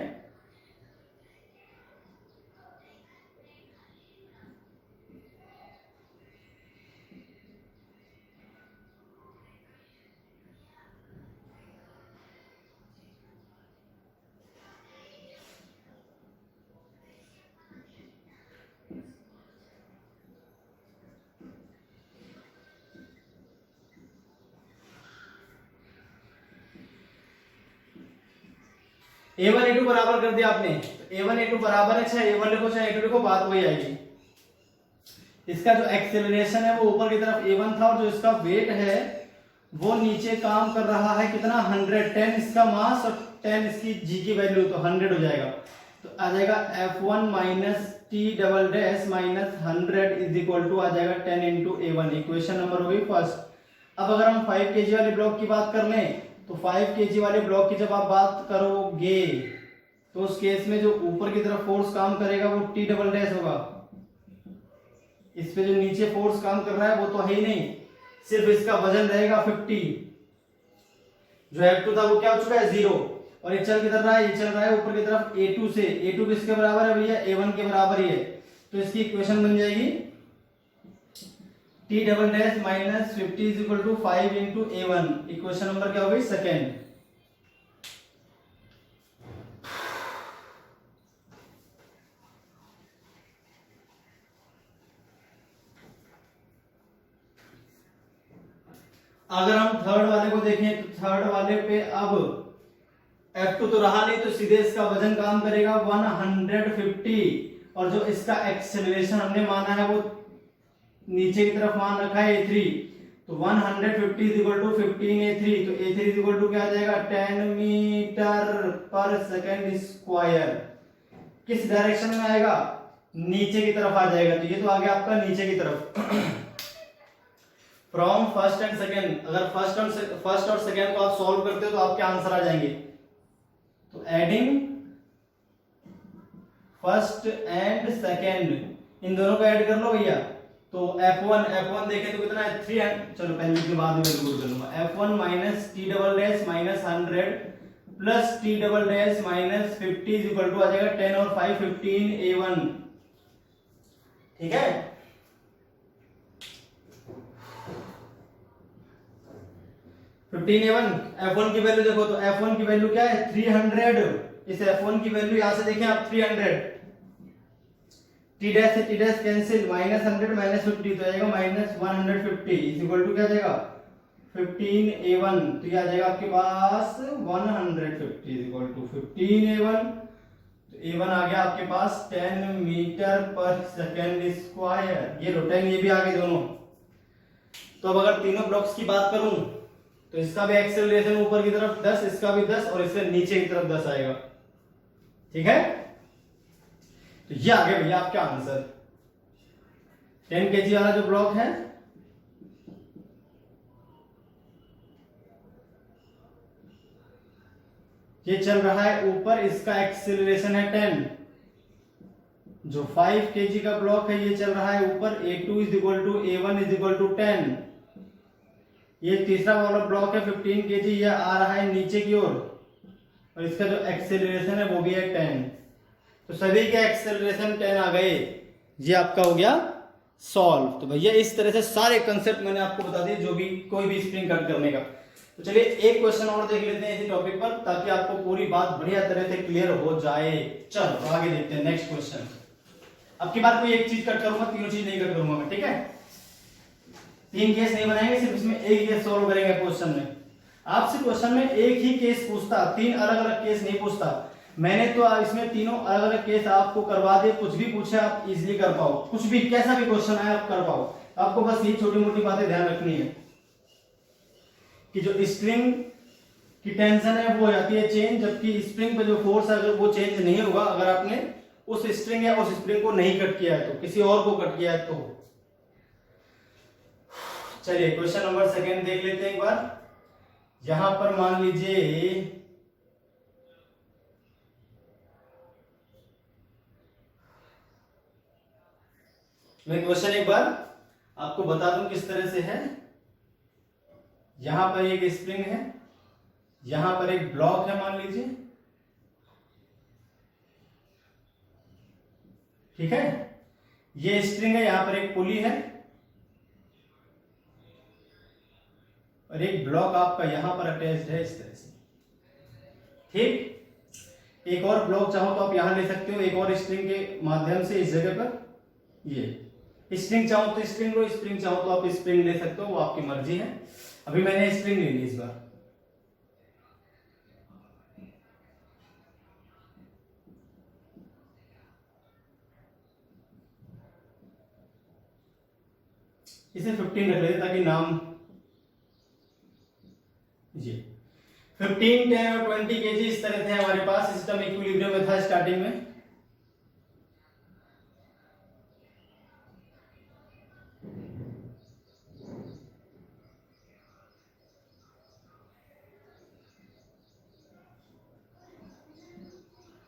A1 A2 बराबर कर दिया आपने, तो A1 A2 बराबर है, चाहे A1 लिखो चाहे A2 लिखो, बात वही आएगी। इसका जो एक्सेलरेशन है वो ऊपर की तरफ A1 था, और जो इसका वेट है वो नीचे काम कर रहा है कितना, 100। 10 इसका मास और 10 इसकी जी की वैल्यू, तो 100 हो जाएगा। तो आ जाएगा F1 minus T double dash minus 100 is equal to आ जाएगा 10 इंटू A1। इक्वेशन नंबर हो गई फर्स्ट। अब अगर हम 5 kg वाले ब्लॉक की बात कर लें, तो 5 kg वाले ब्लॉक की जब आप बात करोगे तो उस केस में जो ऊपर की तरफ फोर्स काम करेगा वो टी डबल डैश होगा। इस पे जो नीचे फोर्स काम कर रहा है वो तो है ही नहीं, सिर्फ इसका वजन रहेगा 50। जो F2 था वो क्या हो चुका है, 0। और ये चल किधर रहा है, ये चल रहा है ऊपर की तरफ A2 से। A2 किसके बराबर है भैया, A1 के बराबर ही है। तो इसकी इक्वेशन बन जाएगी T double dash minus 50 is equal to 5 into A1। Equation number क्या हो गई, सेकेंड। अगर हम थर्ड वाले को देखें, तो थर्ड वाले पे अब F2 तो रहा नहीं, तो सीधे इसका वजन काम करेगा 150, और जो इसका एक्सेलरेशन हमने माना है वो नीचे की तरफ मान रखा है A3। तो 150 इज इक्वल टू 15 A3, तो A3 इज इक्वल टू क्या आ जाएगा, 10 मीटर पर सेकेंड स्क्वायर। किस डायरेक्शन में आएगा, नीचे की तरफ आ जाएगा। तो ये तो आ गया आपका नीचे की तरफ। फ्रॉम फर्स्ट एंड सेकेंड, अगर फर्स्ट और सेकेंड को आप सॉल्व करते हो तो आपके आंसर आ जाएंगे। तो एडिंग फर्स्ट एंड सेकेंड, इन दोनों को ऐड कर लो भैया। तो F1 देखें तो कितना है, 300। चलो पहले के बाद में कर लूंगा। F1 minus T double dash minus 100 plus T double dash minus 50 is equal to आ जाएगा 10 और 5 15 A1। ठीक है, 15 A1। F1 की वैल्यू देखो, तो F1 की वैल्यू क्या है, 300। इस F1 की वैल्यू यहां से देखें आप 300। टी डैश से T dash cancel, minus 100 minus 50 तो आएगा माइनस 150 इज इक्वल टू क्या जाएगा, 15 A1। तो ये आ जाएगा आपके पास 150 इज इक्वल टू 15 A1। तो A1 आ गया आपके पास 10 मीटर पर सेकेंड स्क्वायर। ये लो 10, ये भी आ गए दोनों। तो अब अगर तीनों ब्लॉक्स की बात करूं तो इसका भी एक्सेलरेशन ऊपर की तरफ 10, इसका भी 10, और इससे नीचे की तरफ 10 आएगा। ठीक है, तो ये आ गया भैया आपका आंसर। 10 kg वाला जो ब्लॉक है ये चल रहा है ऊपर, इसका एक्सेलरेशन है 10। जो 5 kg का ब्लॉक है ये चल रहा है ऊपर, A2 is equal to A1 is equal to 10। ये तीसरा वाला ब्लॉक है 15 kg, ये आ रहा है नीचे की ओर, और इसका जो एक्सेलरेशन है वो भी है 10। तो सभी के एक्सेलरेशन 10 आ गए। ये आपका हो गया सॉल्व। तो भैया इस तरह से सारे कंसेप्ट मैंने आपको बता दिए, जो भी कोई भी स्प्रिंग कट करने का। तो चलिए एक क्वेश्चन और देख लेते हैं इसी टॉपिक पर, ताकि आपको पूरी बात बढ़िया तरह से क्लियर हो जाए। चलो आगे देखते हैं नेक्स्ट क्वेश्चन। अब की बार कोई एक चीज कट करूंगा, तीनों चीज नहीं कट करूंगा मैं, ठीक है। 3 केस नहीं बनाएंगे, सिर्फ इसमें एक केस सॉल्व करेंगे क्वेश्चन में। आपसे क्वेश्चन में एक ही केस पूछता, 3 अलग अलग केस नहीं पूछता। मैंने तो इसमें तीनों अलग अलग केस आपको करवा दिए, कुछ भी पूछे आप इजीली कर पाओ, कुछ भी कैसा भी क्वेश्चन आए आप कर पाओ। आपको बस ये छोटी मोटी बातें ध्यान रखनी है कि जो स्प्रिंग की टेंशन है वो हो जाती है चेंज, जबकि स्प्रिंग पे जो फोर्स है अगर वो चेंज नहीं होगा, अगर आपने उस स्ट्रिंग या उस स्प्रिंग को नहीं कट किया है तो, किसी और को कट किया है तो। चलिए क्वेश्चन नंबर 2 देख लेते हैं एक बार। यहां पर मान लीजिए मैं क्वेश्चन एक बार आपको बता दूं किस तरह से है। यहां पर एक स्प्रिंग है, यहां पर एक ब्लॉक है मान लीजिए, ठीक है। ये स्ट्रिंग है, यहां पर एक पुली है और एक ब्लॉक आपका यहां पर अटैच्ड है इस तरह से, ठीक। एक और ब्लॉक चाहो तो आप यहां ले सकते हो, एक और स्ट्रिंग के माध्यम से इस जगह पर। ये स्प्रिंग चाहो तो स्प्रिंग लो, स्प्रिंग चाहो तो आप स्प्रिंग ले सकते हो, वो आपकी मर्जी है। अभी मैंने स्प्रिंग ले ली इस बार। इसे 15 रख लेते ताकि नाम जी 15, 10 और 20 केजी इस तरह थे हमारे पास। सिस्टम इक्विलिब्रियम में था स्टार्टिंग में।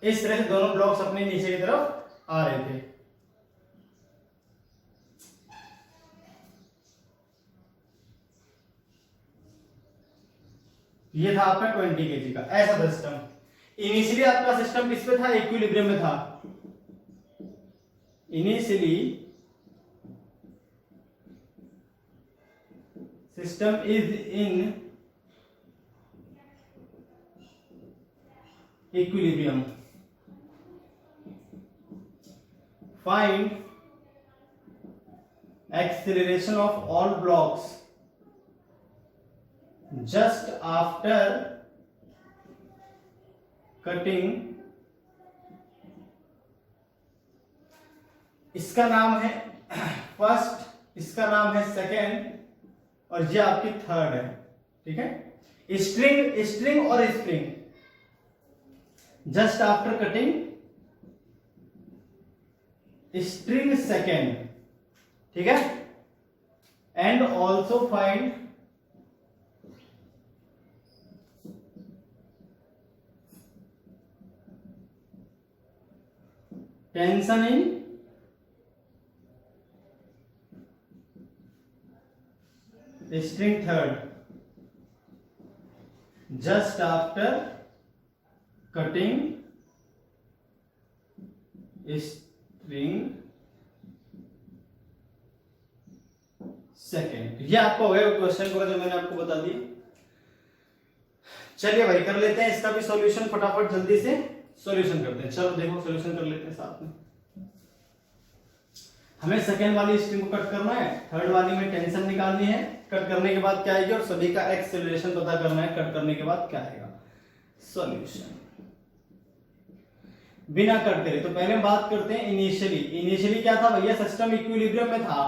इस तरह से दोनों ब्लॉक्स अपने नीचे की तरफ आ रहे थे। ये था आपका 20 केजी का, ऐसा था सिस्टम। इनिशियली आपका सिस्टम किस पे था? इक्विलिब्रियम में था। Initially system is in equilibrium. Find acceleration of all blocks just after cutting। इसका नाम है फर्स्ट, इसका नाम है सेकेंड और ये आपकी थर्ड है, ठीक है। स्ट्रिंग और spring just after cutting string second, ठीक है। And also find tension in string third just after cutting string second. ये आपको हो गया क्वेश्चन को जो मैंने आपको बता दिया। चलिए भाई कर लेते हैं इसका भी सॉल्यूशन, फटाफट जल्दी से सॉल्यूशन करते हैं। चलो देखो सॉल्यूशन कर लेते हैं साथ में। हमें सेकेंड वाली स्ट्रिंग को कट करना है, थर्ड वाली में टेंशन निकालनी है, कट करने के बाद क्या आएगी और सभी का एक्सेलरेशन पता करना है, कट करने के बाद क्या आएगा सॉल्यूशन। बिना कट करे तो पहले हम बात करते हैं इनिशियली क्या था भैया? सिस्टम इक्विलिब्रियम में था।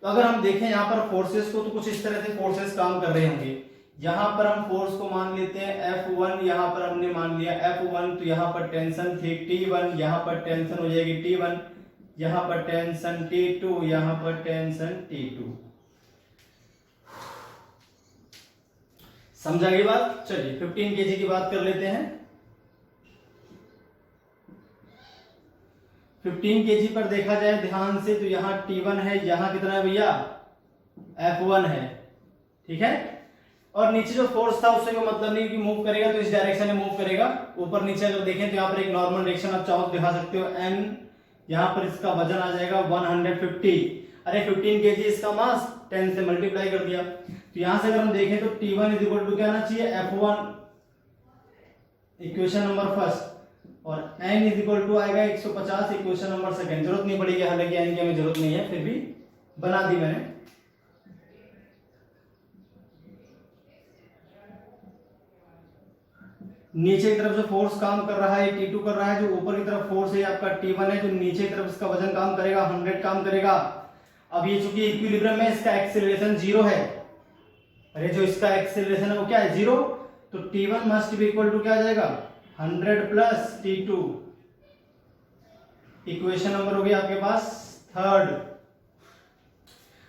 तो अगर हम देखें यहाँ पर फोर्सेस को तो कुछ इस तरह से फोर्सेस काम कर रहे होंगे। यहां पर हम फोर्स को मान लेते हैं F1, यहां पर हमने मान लिया F1, तो यहां पर टेंशन थी T1, यहां पर टेंशन हो जाएगी T1, यहां पर टेंशन T2, यहां पर टेंशन T2। समझा गई बात? चलिए 15 केजी की बात कर लेते हैं। 15 केजी पर देखा जाए ध्यान से तो यहाँ T1 है, यहाँ कितना है भैया? F1 है, ठीक है। और नीचे जो फोर्स था उससे कोई मतलब नहीं कि मूव करेगा तो इस डायरेक्शन में मूव करेगा। ऊपर नीचे अगर देखें तो यहाँ पर एक नॉर्मल डायरेक्शन आप चाहो तो दिखा सकते हो n, यहाँ पर इसका वजन आ जाएगा 150। अरे 15 केजी इसका मास, 10 से मल्टीप्लाई कर दिया। तो यहां से अगर हम देखें तो T1 इज इक्वल टू क्या आना चाहिए? F1, इक्वेशन नंबर फर्स्ट, और n इज इक्वल टू आएगा 150, इक्वेशन नंबर सेकंड। जरूरत नहीं पड़ेगी, हालांकि n की हमें जरूरत नहीं है, फिर भी बना दी मैंने। नीचे की तरफ जो फोर्स काम कर रहा है T2 कर रहा है, जो ऊपर की तरफ फोर्स है आपका T1 है, जो नीचे की तरफ इसका वजन काम करेगा 100 काम करेगा। अब ये चूंकि इक्विलिब्रियम है, इसका एक्सेलरेशन 0 है, अरे जो इसका एक्सेलरेशन है वो क्या है 0, तो T1 must be equal to क्या आ जाएगा 100 प्लस T2। इक्वेशन नंबर हो गया आपके पास थर्ड।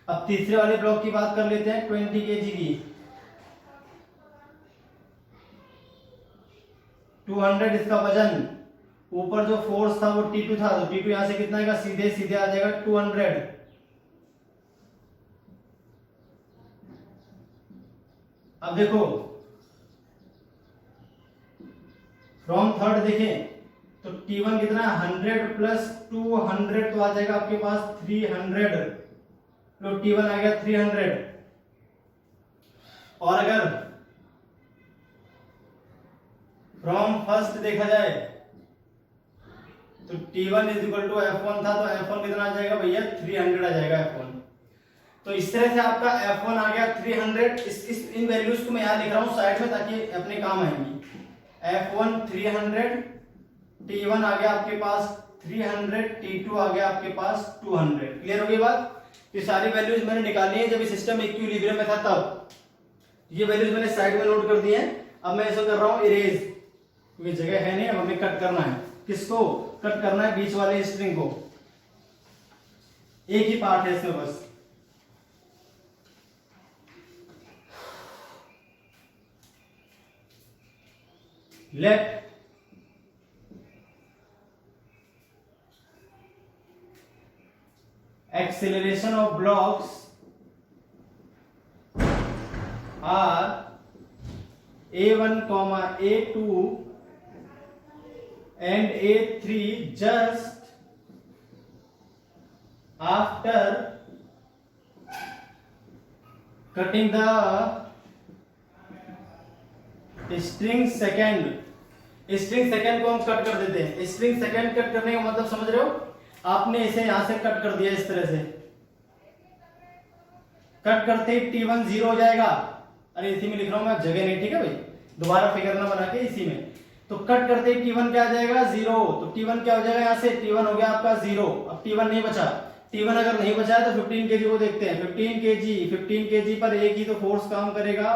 अब तीसरे वाले ब्लॉक की बात कर लेते हैं 20 kg की। 200 इसका वजन, ऊपर जो फोर्स था वो T2 था, तो T2 यहां से कितना आएगा, सीधे सीधे आ जाएगा 200। अब देखो फ्रॉम थर्ड देखें तो T1 कितना 100 प्लस 200 तो आ जाएगा आपके पास 300, तो T1 आ गया 300। और अगर फ्रॉम फर्स्ट देखा जाए तो T1 is equal to F1 था, तो F1 कितना आ जाएगा भैया 300 आ जाएगा F1। तो इस तरह से आपका F1 आ गया 300। इन वैल्यूज को मैं यहां लिख रहा हूं साइड में ताकि अपने काम आएंगी। F1 300, T1 आ गया आपके पास 300, T2 आ गया आपके पास 200। क्लियर हो गई बात? ये सारी वैल्यूज मैंने निकाली है जब सिस्टम इक्विलिब्रियम में था तब। ये वैल्यूज मैंने साइड में नोट कर दी है। अब मैं ऐसा कर रहा हूं इरेज, क्योंकि जगह है नहीं, अब हमें कट करना है। किसको कट करना है? बीच वाले स्ट्रिंग को। एक ही पार्ट है इसमें बस। Let acceleration of blocks are A1, A2 and A3 just after cutting the string second। String second को हम कट कर देते हैं। स्ट्रिंग सेकंड कट करने का मतलब समझ रहे हो? आपने इसे यहां से कट कर दिया, इस तरह से कट करते ही T1 0 हो जाएगा। अरे इसी में लिख रहा हूं मैं, अब जगह नहीं, ठीक है भाई, दोबारा फिगर ना बना के इसी में। तो कट करते ही T1 क्या आ जाएगा 0, तो T1 क्या हो जाएगा यहां से, T1 हो गया आपका 0। अब T1 नहीं बचा। T1 अगर नहीं बचा है तो 15 kg को देखते हैं। 15 kg पर एक ही तो फोर्स काम करेगा।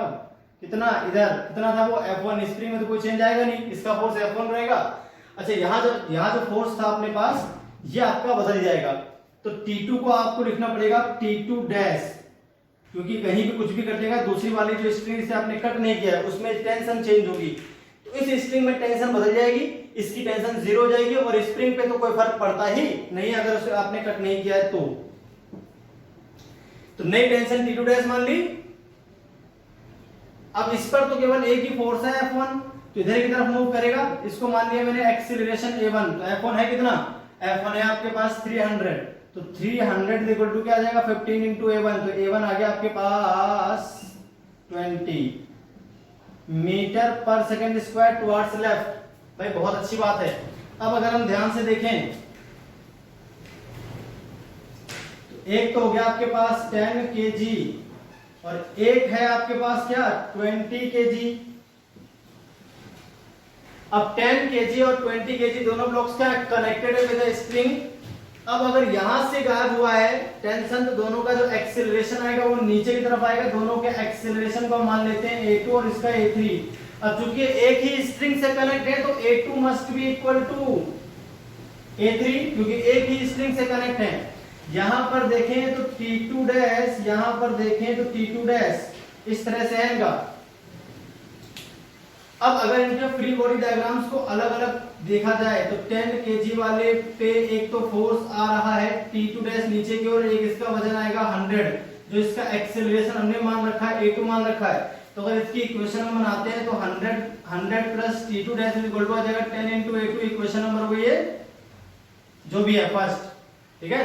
कितना? इधर कितना था वो F1, स्प्रिंग में तो कोई चेंज आएगा नहीं, इसका फोर्स F1 रहेगा। अच्छा यहाँ जो फोर्स था अपने पास ये आपका बदल जाएगा, तो T2 को आपको लिखना पड़ेगा T2 डैश, क्योंकि कहीं भी कुछ भी कटेगा दूसरी वाली जो स्ट्रिंग से आपने कट नहीं किया है उसमें टेंशन चेंज होगी, तो इस स्ट्रिंग में टेंशन बदल जाएगी, इसकी टेंशन 0 हो जाएगी और स्प्रिंग पे तो कोई फर्क पड़ता ही नहीं अगर उसे आपने कट नहीं किया है तो नई टेंशन T2 डैश मान ली। अब इस पर तो केवल एक ही फोर्स है F1, तो इधर की तरफ मूव करेगा। इसको मान लिया मैंने एक्सीलरेशन A1, तो F1 है कितना? F1 है आपके पास 300, तो 300 इक्वल टू क्या आ जाएगा 15 इंटू A1, तो A1 आ गया आपके पास 20 मीटर पर सेकेंड स्क्वायर टुवर्ड्स लेफ्ट। भाई बहुत अच्छी बात है। अब अगर हम ध्यान से देखें तो एक तो हो गया आपके पास 10 kg और एक है आपके पास क्या 20 kg। अब 10 kg और 20 kg दोनों ब्लॉक्स क्या कनेक्टेड है विद स्प्रिंग। अब अगर यहां से गायब हुआ है टेंशन, तो दोनों का जो एक्सेलरेशन आएगा वो नीचे की तरफ आएगा। दोनों के एक्सेलरेशन को मान लेते हैं A2 और इसका A3। अब चूंकि एक ही स्ट्रिंग से कनेक्ट है तो A2 must be equal to A3, क्योंकि एक ही स्ट्रिंग से कनेक्ट है। यहां पर देखें तो T2 डैश, यहां पर देखें तो T2 डैश, इस तरह से है इनका। अब अगर इनके फ्री बॉडी डायग्राम्स को अलग अलग देखा जाए तो 10 kg वाले पे एक तो फोर्स आ रहा है T2 डैश नीचे की ओर, एक इसका वजन आएगा 100, जो इसका एक्सेलरेशन हमने मान रखा है A2 मान रखा है। तो अगर इसकी इक्वेशन हम बनाते हैं तो 100 plus T2 dash equal to आ जाएगा 10 इंटू A2। इक्वेशन नंबर हो गई है जो भी है फर्स्ट, ठीक है।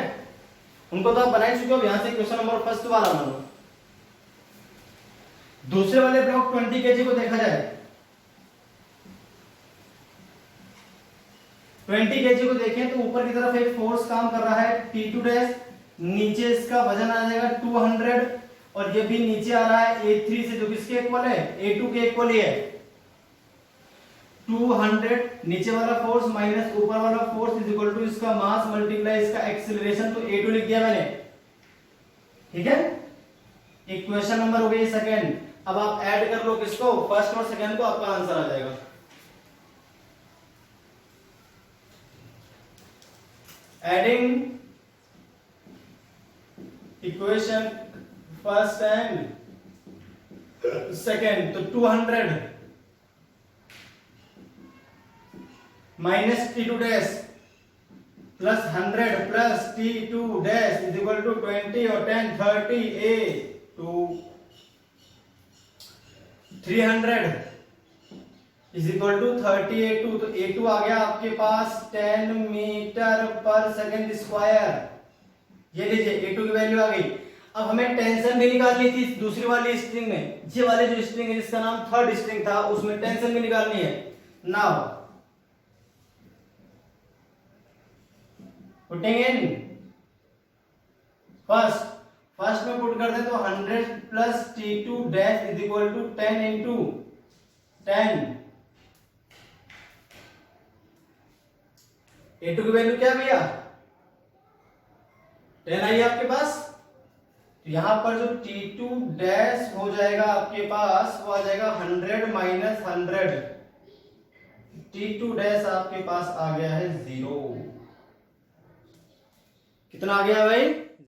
उनको तो आप बना चुके हो, यहां से क्वेश्चन नंबर फर्स्ट वाला मानो। दूसरे वाले ब्लॉक 20 kg को देखा जाए, 20 kg को देखें तो ऊपर की तरफ एक फोर्स काम कर रहा है T2 डैश, नीचे इसका वजन आ जाएगा 200 और ये भी नीचे आ रहा है A3 से, जो किसके इक्वल है A2 के इक्वल ही है। 200 नीचे वाला फोर्स माइनस ऊपर वाला फोर्स इज इक्वल टू इसका मास मल्टीप्लाई इसका एक्सीलरेशन, तो A2 लिख दिया मैंने, ठीक है। इक्वेशन नंबर हो गई सेकंड। अब आप ऐड कर लो किसको, फर्स्ट और सेकंड को, आपका आंसर आ जाएगा। Adding equation first and second, तो 200 minus T2 dash plus 100 plus T2 dash is equal to 20 और 10 30 A2 300 is equal to 30 A2, तो A2 आ गया आपके पास 10 मीटर पर सेकंड स्क्वायर। ये लीजिए A2 की वैल्यू आ गई। अब हमें टेंशन भी निकालनी थी दूसरी वाली स्ट्रिंग में, ये वाले जो स्ट्रिंग है जिसका नाम थर्ड स्ट्रिंग था, उसमें टेंशन भी निकालनी है। नाउ पुटिंग इन फर्स्ट में पुट कर दे तो 100 plus T2 dash is equal to 10 into 10। A2 की वैल्यू क्या भैया 10 आई आपके पास, तो यहां पर जो T2 डैश हो जाएगा आपके पास वो आ जाएगा 100 माइनस 100, T2 डैश आपके पास आ गया है 0। कितना आ गया भाई